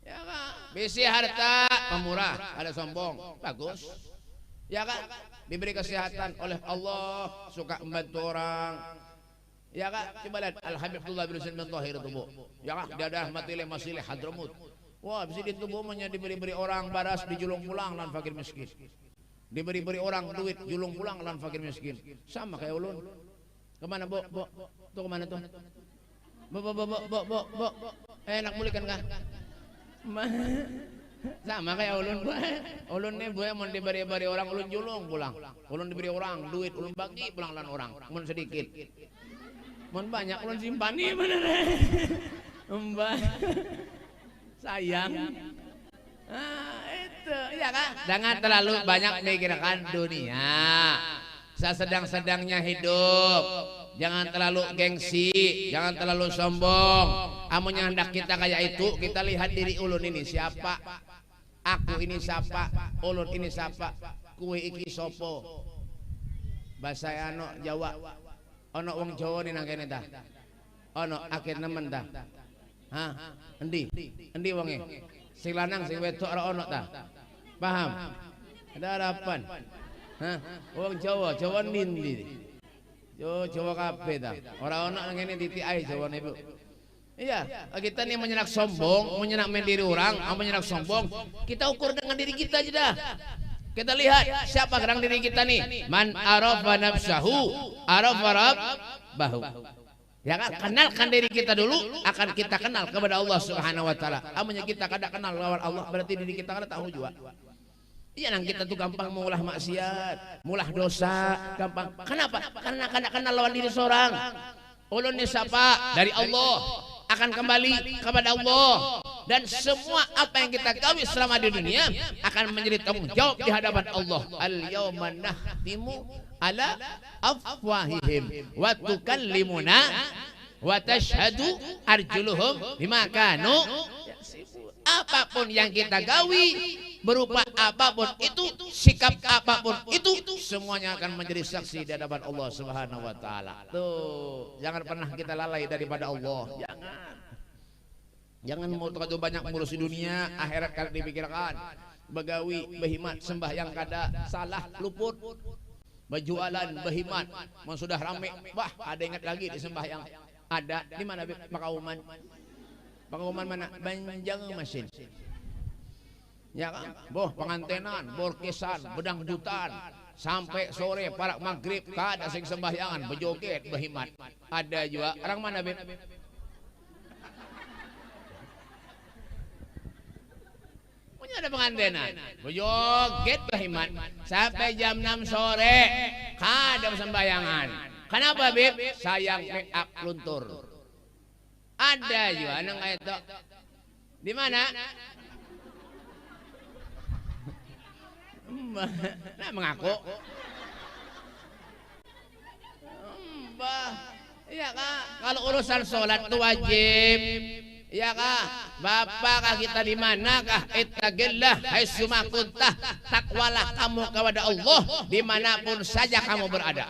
Ya kak, bisi harta pemurah, ada sombong, bagus. Ya kak, diberi kesehatan oleh Allah, suka membantu orang. Ya kak, coba lihat Al Habib Abdullah bin Husain bin Thahir tubuh. Ya kak, dia ada matileh masileh Hadramut. Wah, bisi di tubuhnya diberi-beri orang baras dijulung pulang dan fakir miskin. Diberi orang duit, julung pulang lan fakir miskin. Sama kayak ulun. Kemana bo? Tuh kemana tuh? Bo. Enak mulikan kah? Sama kayak ulun. Ulun nih bu mau diberi orang, ulun julung pulang. Ulun diberi orang duit, ulun bagi pulang lan orang. Mun sedikit. Mun banyak ulun simpani bener. Mbah. Sayang. Itu ya kan? Jangan terlalu banyak memikirkan dunia. Sedang-sedangnya hidup. Jangan terlalu gengsi, jangan terlalu sombong. Amunnya hendak kita kayak itu, kita lihat diri ulun ini siapa. Aku ini siapa, ulun ini siapa, kue iki sopo. Bahasa ano Jawa. Ono wong Jawa ni nang kene ta. Ono akhir nemen ta. Hah? Endi wonge? Sing lanang sing wedok ora ono ta. Paham? Ada harapan. Hah? Wong Jawa nindi. Yo Jawa kabeh ta. Ora ono nang kene titik ae Jawane, Bu. Iya, kita nih menyenak sombong, menyenak mendiri orang, menyenak sombong. Kita ukur dengan diri kita aja dah. Kita lihat siapa gerang diri kita nih. Man arafa nafsahu, arafa rabbahu. Ya kan, kenalkan diri kita dulu, akan kita kenal kepada Allah Subhanahu wa taala. Amunnya kita kada kenal lawan Allah, berarti diri kita kada tahu juga. Iya, nang kita tuh gampang mengulah maksiat, mulah dosa, gampang. Kenapa? Karena kada kenal lawan diri seorang. Ulun ni siapa? Dari Allah. Akan kembali kepada Allah, dan semua apa yang kita gawi selama di dunia akan menjadi tanggung jawab di hadapan Allah. Al-yawma nakhtimu ala afwahihim wa tukallimuna wa tashhadu arjuluhum bima kanu. Apapun yang kita gawi, berupa apapun itu, sikap apapun itu, semuanya akan menjadi saksi di hadapan Allah Subhanahu wa taala. Tuh, jangan pernah kita lalai daripada Allah. Jangan mau terlalu banyak ngurusi dunia, akhirat kada dipikirkan. Begawi, behimat, sembahyang kada salah, luput. Berjualan, behimat, mau sudah rame, wah ada ingat lagi di sembahyang. Ada di mana Pakauman? Pakauman mana? Banjang Masin. Ya kan? Boh pengantenan, borkesan, bedangdutan, sampai sore para maghrib kada sing sembahyangan, bejoget, behimat. Ada juga orang mana Beb? Punya ada pengantenan, bejoget, behimat sampai jam 6 sore kada sembahyangan. Kenapa Beb? Sayang make up luntur. Ada juga nang kayak itu. Di mana? Nah mengaku. Mbah, iya kak. Kalau urusan sholat itu wajib, iya kak. Bapak kah kita di mana kah? Ittaqillah haitsuma kuntah. Takwalah kamu kepada Allah dimanapun saja kamu berada.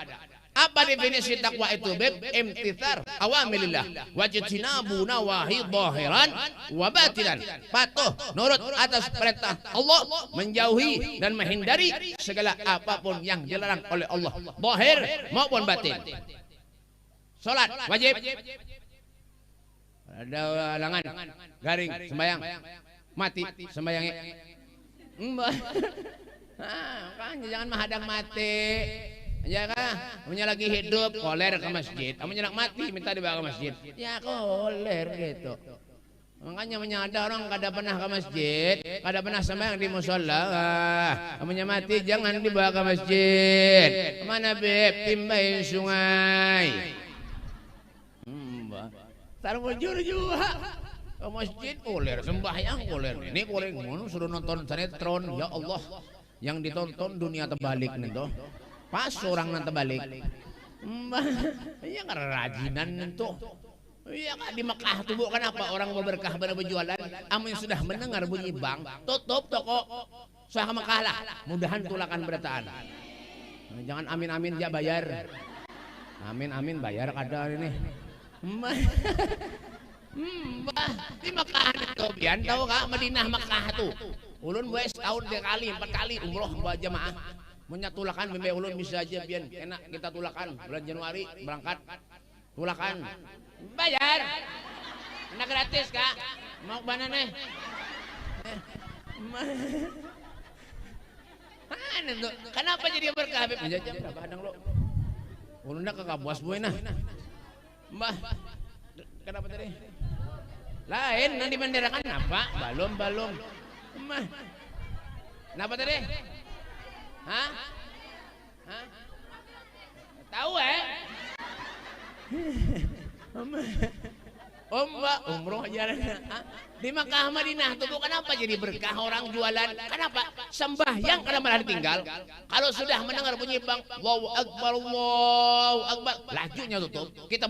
Apa definisi takwa itu Beb? Imtithar awamilillah wajtinabu nawahi dhahiran wa batinan. Patuh nurut atas perintah Allah, menjauhi dan menghindari segala apapun yang dilarang oleh Allah, zahir maupun batin. Salat wajib. Ada halangan garing sembahyang mati sembahyangnya. Kan jangan menghadang mati. Ya kah? Amunya lagi hidup koler ke masjid, amunya nak mati minta dibawa ke masjid. Ya koler gitu. Makanya menyadar orang kada pernah ke masjid, kada pernah sembahyang di musola. Amunya mati jangan dibawa ke masjid. Kemana Beb? Timbai sungai. Tar bujur juga. Ke masjid koler, sembahyang koler. Ini koler ngono suruh nonton sinetron. Ya Allah, yang ditonton dunia terbalik nih toh. Pas orang nanti balik, iya karena rajinan itu, iya kan di Mekah tuh bu, kenapa orang mau berkah pada berjualan? Amun yang sudah mendengar bunyi bang, tutup toko, saya Mekah lah, mudahan tulakan bertaan. Jangan amin amin ya bayar, amin amin bayar kada ini. Di Mekah itu bian tahu kak Madinah Mekah tuh, ulun buat setahun 3 kali 4 kali umroh buat jamaah. Menyatulakan bimbing ulun bisa aja biar enak kita tulakan bulan Januari berangkat tulakan bayar enak gratis kak mau mana nih Tuh. Kenapa jadi berkah Habib? Jam berapa kadang lo? Ulun nak ke kabuas boy nah. Mbah. Kenapa tadi? Lain yang dibenderakan apa? Balom. Mbah. Kenapa tadi? Hah? Tahu Mbak umroh jalan di Makkah Madinah tuh kenapa jadi berkah orang jualan? Kenapa? Sembahyang karena malah ditinggal. Kalau sudah mendengar bunyi bang, Allahu Akbar, lajunya tutup. Kita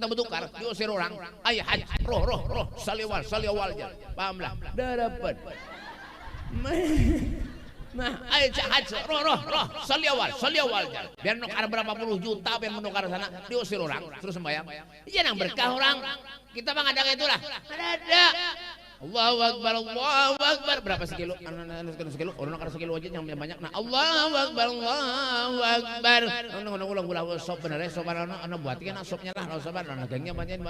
bertukar, diusir orang. Ayah haji, roh, saliwal, pahamlah. Dah dapat. Nah, ayo haji, roh, saliwal. Biar nukar berapa puluh juta, biar menukar sana, diusir orang, terus sembahyang. Iya nang berkah orang. Kita bang ada itulah. Ada. Allahu Akbar. Berapa sekilo? Sekilo. Orang nak sekilo aja yang banyak. Nah, Allahu Akbar. Ulang sop benar ya. Sop anak buatkan sopnya lah. Sop anak gengnya banyak.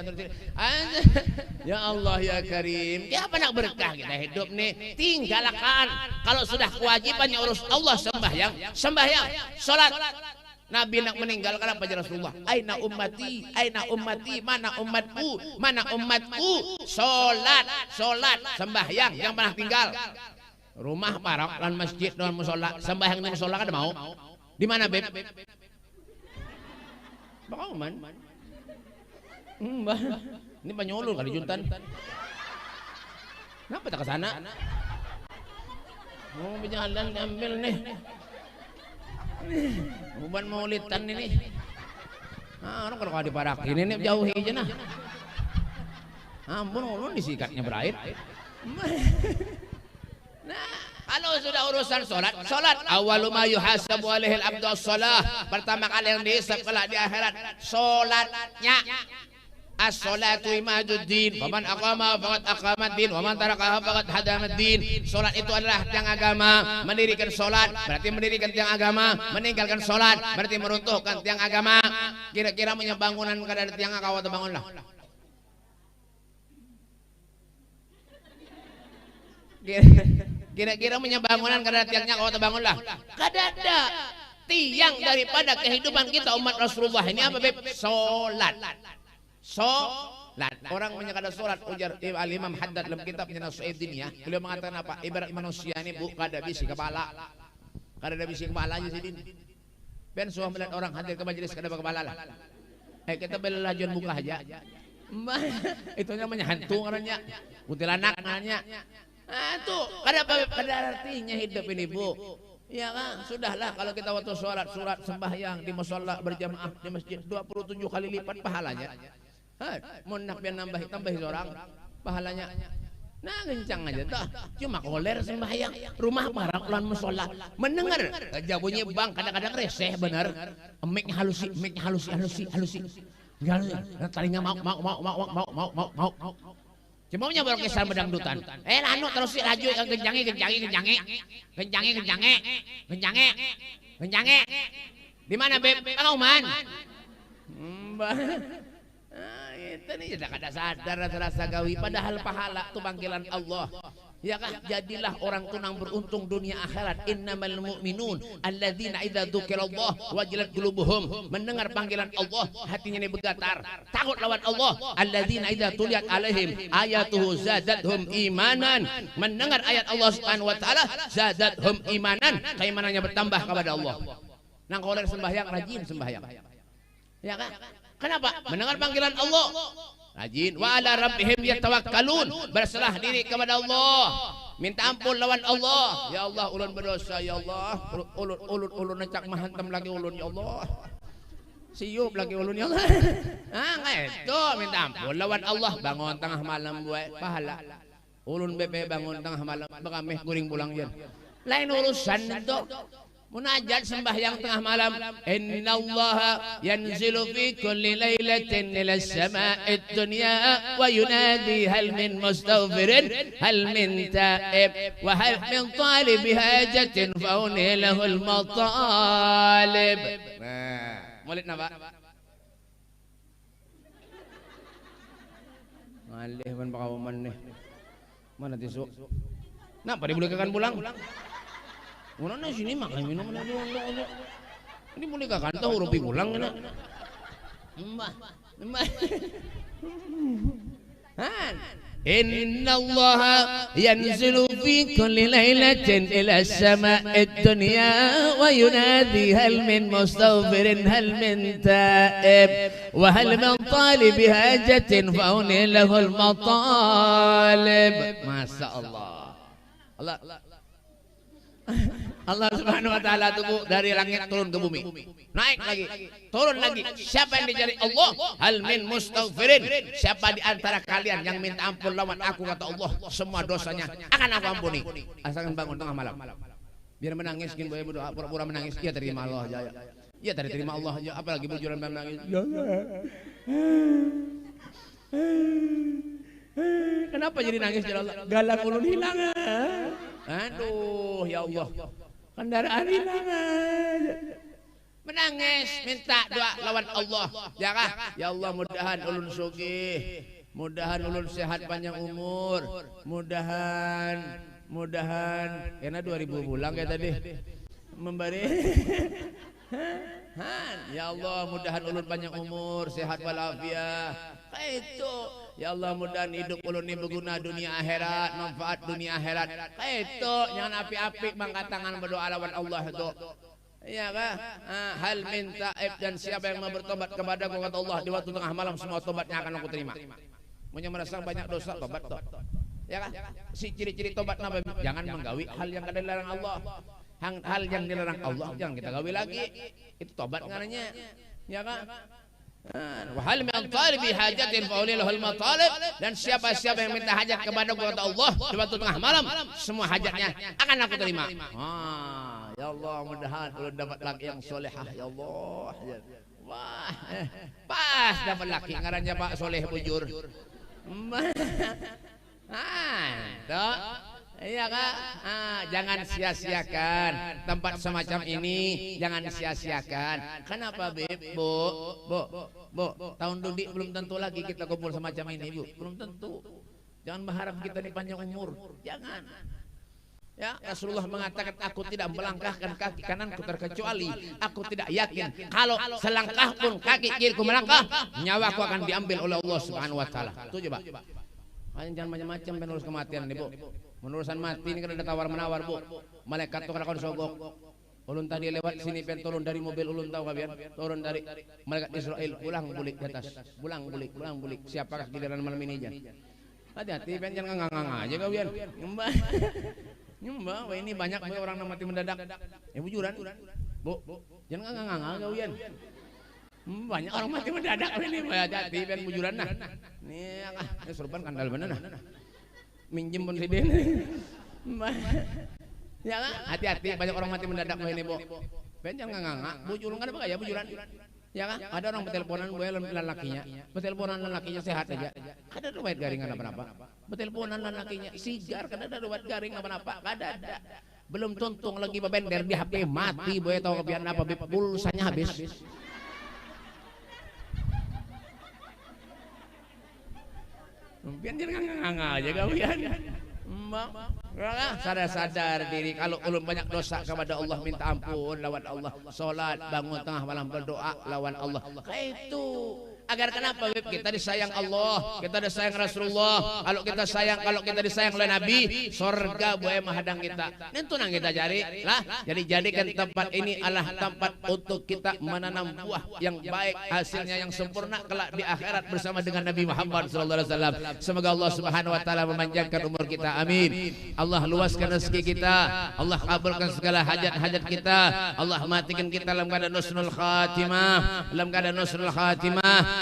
Ya Allah ya Karim. Apa nak berkah kita hidup nih? Tinggalkan. Kalau sudah kewajibannya urus Allah sembahyang, salat. Nabi nak meninggal kenapa jadi Rasulullah? Aina ummati, mana umatku? Salat, sembahyang, yang pernah tinggal. Rumah parak dan masjid dan musola, sembahyang di musola kan mau? Di mana Beb? Bakauman. Ini Banyolul kali Juntan. Kenapa tak ke sana? Mau berjalan ambil nih. Bukan maulidan ini. Orang kalau diparakin ini jauhi aja nah. Ampun ulun disikatnya berair. Nah, kalau sudah urusan salat awalu ma yuhasabu alaihi al-abdu as-shalah. Pertama kali yang dihisab kelak di akhirat salatnya. As-salatu imaduddin, faman aqama faqad aqamaddin, wa man tarakaha faqad hadamaddin. Salat itu adalah tiang agama. Mendirikan salat berarti mendirikan tiang agama, meninggalkan salat berarti meruntuhkan tiang agama. Kira-kira punya bangunan kada ada tiang akawa bangunlah. Kira-kira punya bangunan kada ada tiangnya akawa bangunlah. Kada ada. Tiang daripada kehidupan kita umat Rasulullah ini apa Beb? Salat. Orang menyangka sholat ujar Al-Imam Haddad dalam kitabnya Nasu'uddin ya. Beliau mengatakan apa? Ibarat manusia ini kada bisi kepala. Kada ada bisi kepala aja sih. Ben suah melihat orang hadir ke majelis kada kepala lah. Kita belajar buka aja. Itu namanya hantu namanya. Kuntilanak namanya. Tuh kada artinya hidup ini Bu. Ya kan, sudahlah kalau kita waktu sholat sembahyang di musholla berjamaah di masjid 27 kali lipat pahalanya. Mau nak biar tambah orang pahalanya. Nah kencang aja tuh. Cuma koler sembahyang rumah barang ulan musholla mendengar aja bunyi bang kadang-kadang reseh bener. Mic-nya halusi. Talinya mau. Cuma punya berkesan bedangdutan. Lanu terus laju kencange. Di mana Beb? Pangauman. Itu nih tidak ada sadar rasa gawi padahal pahala itu panggilan Allah. Ya kan, jadilah orang tunang beruntung dunia akhirat. Innamal mu'minun alladzina idza dzukirallah wajilat qulubuhum. Mendengar panggilan Allah hatinya ini bergetar, takut lawan Allah. Alladzina idza tuliyat alaihim ayatuhu zadathum imanan. Mendengar ayat Allah Subhanahu wa taala zadathum imanan, keimanannya bertambah kepada Allah. Nang kalau sembahyang rajin sembahyang. Ya kan? Kenapa? Mendengar panggilan Allah rajin. Wa ala rabbihim yatawakkalun, berserah diri kepada Allah, minta ampun lawan Allah. Ya Allah ulun berdosa ya Allah, ulun necak mahantam lagi ulun ya Allah, siup lagi ulun ya Allah. Itu minta ampun lawan Allah. Bangun tengah malam buat pahala. Ulun bebe bangun tengah malam bekameh guring pulang jen. Lain urusan itu. Munajat sembahyang tengah malam. Innallaha yanzilu fi kulli lailatin ila as-sama'id dunya wa yunadi hal min mustaghfirin hal min ta'ib wa hal min talib hajatin fa lahu al-matalib. Nah, mulit napa? Malih man pakawaman nih. Mana tisu? Napa dibulikakan pulang? Urang sini makan minum na dulu. Ini boleh kakanta huruf ulang na. Mbah. إن الله ينزل في كل ليلة إلى السماء الدنيا وينادي هل من مستغفر هل من تائب وهل من طالب حاجة فأولي له المطالب. Masya Allah. Allah Subhanahu wa taala tunggu dari langit turun ke bumi. Naik lagi, turun lagi. Siapa yang dicari Allah? Hal min mustaghfirin. Siapa di antara kalian yang minta ampun lawan aku, kata Allah, semua dosanya akan aku ampuni. Asalkan bangun tengah malam. Biar menangis, kin boleh berdoa pura-pura menangis. Ya terima Allah aja. Ya terima Allah aja. Apalagi bujuran menangis. Kenapa jadi nangis ya Allah? Galang ulun hilang. Aduh ya Allah, kendaraan hilang aja. Menangis, minta doa lawan Allah. Ya kah? Ya Allah, mudahan ulun sugih, mudahan ulun sehat panjang umur, mudahan karena 2000 bulan kayak tadi memberi. Ya Allah, mudahan ulun panjang umur, sehat walafiat. Itu ya Allah, mudahan hidup ulun ini berguna dunia akhirat, manfaat dunia akhirat. Itu jangan api-api mangkat tangan berdoa lawan Allah itu. Iya kah? Hal min taib, dan siapa yang mau bertobat kepada aku, kata Allah, di waktu tengah malam semua tobatnya akan aku terima. Punya merasa banyak dosa, tobat toh. Ya kah? Si ciri-ciri tobat apa? Jangan menggawi hal yang ada dilarang Allah. Hal yang dilarang Allah jangan kita gawi lagi. Itu tobat ngarannya. Ya kah? Wahal min talibi hajatin fa ulil matalib, dan siapa-siapa yang minta hajat kepada Allah di waktu tengah malam, semua hajatnya akan aku terima. Ya Allah, mudahan ulun dapat laki yang solehah ya Allah. Wah, pas dapat laki ngarannya Pak Soleh Bujur. Toh. Iya kak, jangan sia-siakan tempat semacam ini, jangan sia-siakan. Kenapa Beb? Bu, tahun dudik belum tentu lagi kita kumpul semacam ini, Bu. Belum tentu. Jangan berharap kita di panjang umur, jangan. Ya, Rasulullah mengatakan, aku tidak melangkahkan kaki kananku terkecuali aku tidak yakin kalau selangkah pun kaki kiriku melangkah, nyawaku akan diambil oleh Allah Subhanahu wa taala. Setuju, Pak? Jangan macam-macam penurus kematian nih, Bu. Menurusan mati ini kan ada tawar menawar, Bu. Malaikat tuh kan sogok. Ulun tadi lewat sini pen turun dari mobil ulun tahu kabian, turun dari malaikat Israel, pulang bulik ke atas, pulang bulik. Siapakah giliran malam ini aja? Hati-hati pen jangan ngangang aja kabian. Nyembah, wah ini banyak orang yang mati mendadak. Ya bujuran, Bu. Jangan ngangang kabian. Banyak orang mati mendadak ini, hati-hati pen bujuran nah. Nih, surban kandal bener nah. Minjem pun sidin. Ya kan? Hati-hati, banyak orang mati mendadak ini, Bu. Ben jangan ngangak. Bujurun kan apa ya bujuran? Ya kan? Ada orang beteleponan boy lelakinya. Beteleponan lelakinya sehat aja. Ada riwayat garing apa-apa. Beteleponan lelakinya sigar kan ada riwayat garing apa-apa. Ada. Belum tuntung lagi bebender di HP mati boy tahu kebian apa pulsanya habis. Biar jangan nganga aja kawian. Sadar diri kalau ulun banyak dosa kepada Allah, minta ampun lawan Allah, salat, bangun tengah malam berdoa lawan Allah. Itu agar kenapa kita disayang Allah, kita disayang Rasulullah. Kalau kita disayang oleh Nabi, surga boleh menghadang kita. Itu nang kita cari lah. Jadi jadikan tempat ini adalah tempat untuk kita menanam buah yang baik, hasilnya yang sempurna kelak di akhirat bersama dengan Nabi Muhammad SAW. Semoga Allah Subhanahu wa taala memanjangkan umur kita. Amin. Allah luaskan rezeki kita, Allah kabulkan segala hajat-hajat kita, Allah matikan kita dalam keadaan husnul khatimah,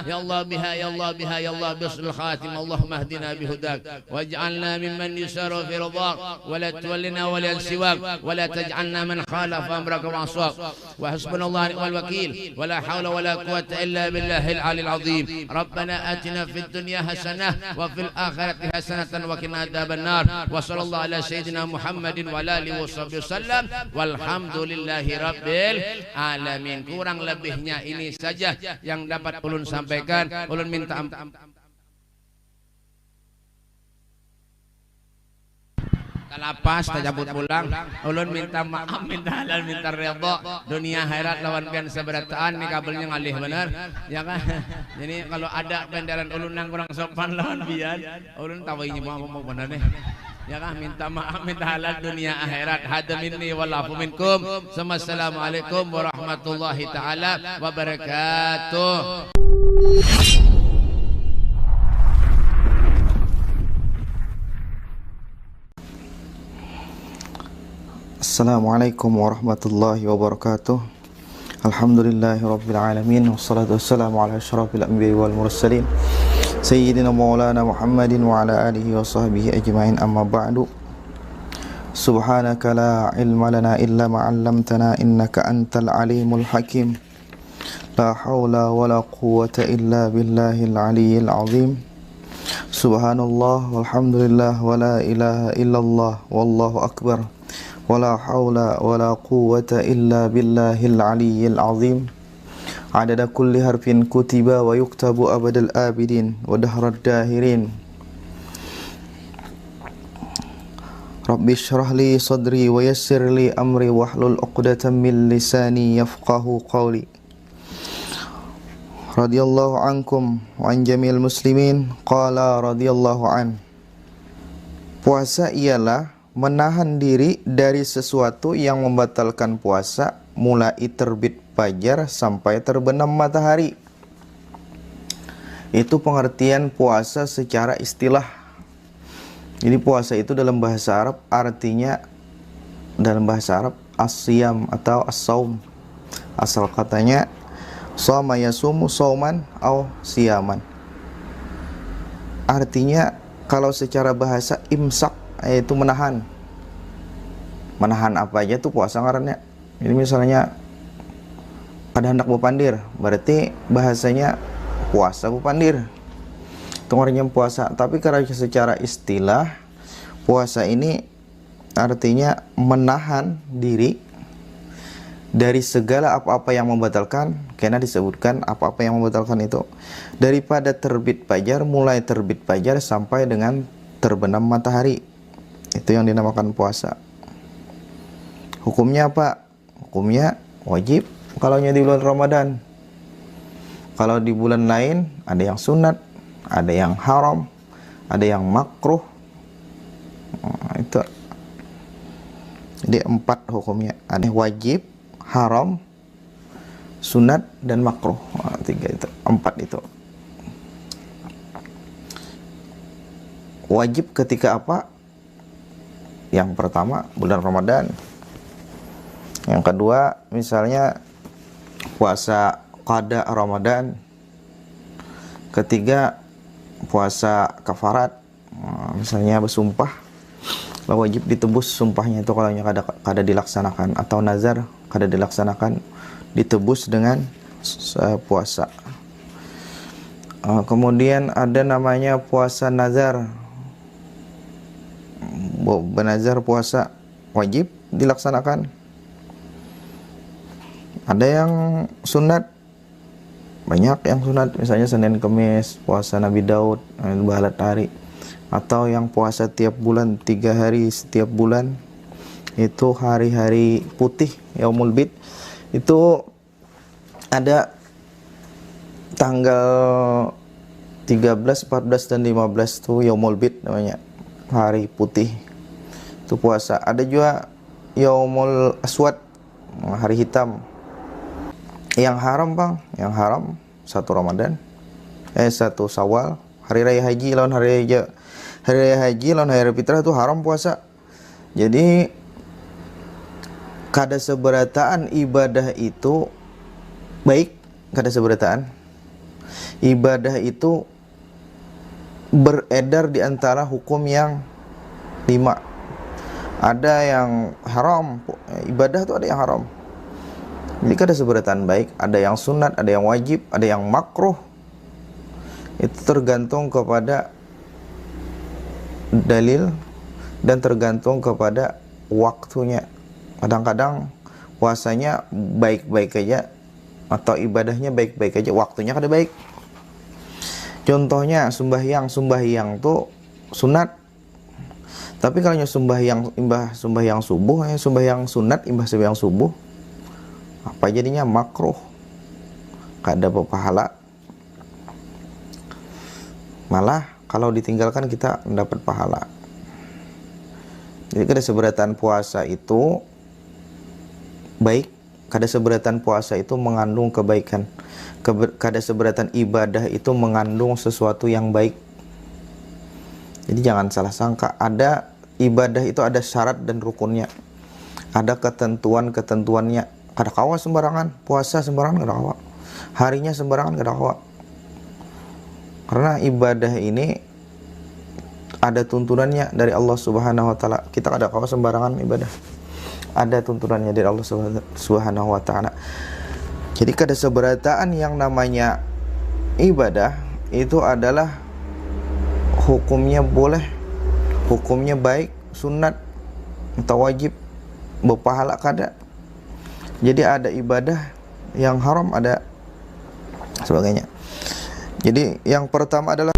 ya Allah biha ya Allah biha ya Allah bisnul khatimah. Allahumma hdina bihudak waj'alna mimman yusaru fi ridhak wa la tuwallina wa la siwak wa la taj'alna man khalafa amraka wa aswaq wa hasbunallahu wal wakil wa la hawla wa la quwwata illa billahil aliyil azim. Rabbana atina fid dunya hasanah wa fil akhirati hasanatan wa qina adzabannar. Wa sallallahu ala sayyidina Muhammadin wa alihi wasallam walhamdulillahi rabbil alamin. Kurang lebihnya ini saja yang dapat ulun sampaikan. Ulun minta Talapas tajabut pulang. Ulun minta maaf, minta halal, minta redha. Dunia akhirat lawan pian sabarataan ni kabelnya ngalih bener. Ya kan? Jadi kalau ada bendaran ulun yang kurang sopan lawan pian, ulun tahu ini mau bener nih. Ya kan? Minta maaf, minta halal dunia akhirat. Hada minni walafu minkum. Assalamualaikum warahmatullahi taala wabarakatuh. Assalamualaikum warahmatullahi wabarakatuh. Alhamdulillahi rabbil alamin. Wassalatu wassalamu ala asyrafil anbiya'i wal mursalin Sayyidina maulana Muhammadin wa ala alihi wa sahbihi ajma'in, amma ba'du. Subhanaka la ilma lana illa ma 'allamtana innaka antal alimul hakim. La haula wa la quwwata illa billahil aliyyil azim. Subhanallah walhamdulillah wa la ilaha illallah wallahu akbar. ولا حول ولا قوة إلا بالله العلي العظيم عدد كل حرف كتب ويكتب أبد الآبدين ودهر الداهرين رب اشرح لي صدري ويسر لي أمري واحلل عقدة من لساني يفقه قولي رضي الله عنكم وعن جميع المسلمين قال رضي الله عنه. Puasa ialah menahan diri dari sesuatu yang membatalkan puasa mulai terbit fajar sampai terbenam matahari. Itu pengertian puasa secara istilah. Jadi puasa itu dalam bahasa Arab artinya, dalam bahasa Arab as-siyam atau as-saum. Asal katanya shoma yasumu sauman au siyaman. Artinya kalau secara bahasa imsak, yaitu menahan apa aja tuh puasa ngarannya. Ini misalnya ada hendak bupandir, berarti bahasanya puasa bupandir, itu ngarannya puasa. Tapi kalau secara istilah, puasa ini artinya menahan diri dari segala apa-apa yang membatalkan, karena disebutkan apa-apa yang membatalkan itu daripada terbit fajar, mulai terbit fajar sampai dengan terbenam matahari. Itu yang dinamakan puasa. Hukumnya apa? Hukumnya wajib kalau di bulan Ramadan. Kalau di bulan lain ada yang sunat, ada yang haram, ada yang makruh. Itu. Jadi 4 hukumnya. Ada wajib, haram, sunat, dan makruh. 3 itu, 4 itu. Wajib ketika apa? Yang pertama bulan Ramadan. Yang kedua misalnya puasa qada Ramadan. Ketiga puasa kafarat, misalnya bersumpah, wajib ditebus sumpahnya itu kalau kada dilaksanakan, atau nazar kada dilaksanakan, ditebus dengan puasa. Kemudian ada namanya puasa nazar. Benazar puasa wajib dilaksanakan. Ada yang sunat, banyak yang sunat, misalnya Senin Kemis, puasa Nabi Daud, bahalat hari, atau yang puasa tiap bulan 3 hari setiap bulan, itu hari-hari putih, Yaumul Bid. Itu ada tanggal 13, 14, dan 15 tuh Yaumul Bid namanya, hari putih, itu puasa. Ada juga Yaumul Aswad, hari hitam. Yang haram bang, yang haram 1 Ramadan, 1 Syawal, hari raya haji lawan hari raya haji lawan hari raya fitrah itu haram puasa. Jadi kada seberataan ibadah itu baik, kada seberataan ibadah itu beredar di antara hukum yang 5. Ada yang haram, ibadah itu ada yang haram. Jadi kada seberatan baik, ada yang sunat, ada yang wajib, ada yang makruh. Itu tergantung kepada dalil dan tergantung kepada waktunya. Kadang-kadang puasanya baik-baik aja, atau ibadahnya baik-baik aja, waktunya kada baik. Contohnya sembahyang tuh sunat, Tapi kalau sembahyang subuh, sembahyang sunat imbah sembahyang subuh, apa jadinya? Makruh, kada berpahala. Malah kalau ditinggalkan kita mendapat pahala. Jadi kada seberatan puasa itu baik, kada seberatan puasa itu mengandung kebaikan, kada seberatan ibadah itu mengandung sesuatu yang baik. Jadi jangan salah sangka, ada ibadah itu ada syarat dan rukunnya, ada ketentuannya. Kada kawa sembarangan puasa, sembarangan kada kawa, harinya sembarangan kada kawa. Karena ibadah ini ada tuntunannya dari Allah Subhanahu wa taala. Kita kada kawa sembarangan ibadah, ada tuntunannya dari Allah Subhanahu wa taala. Jadi kada seberataan yang namanya ibadah itu adalah hukumnya boleh, hukumnya baik, sunat atau wajib, berpahala kada. Jadi ada ibadah yang haram, ada sebagainya. Jadi yang pertama adalah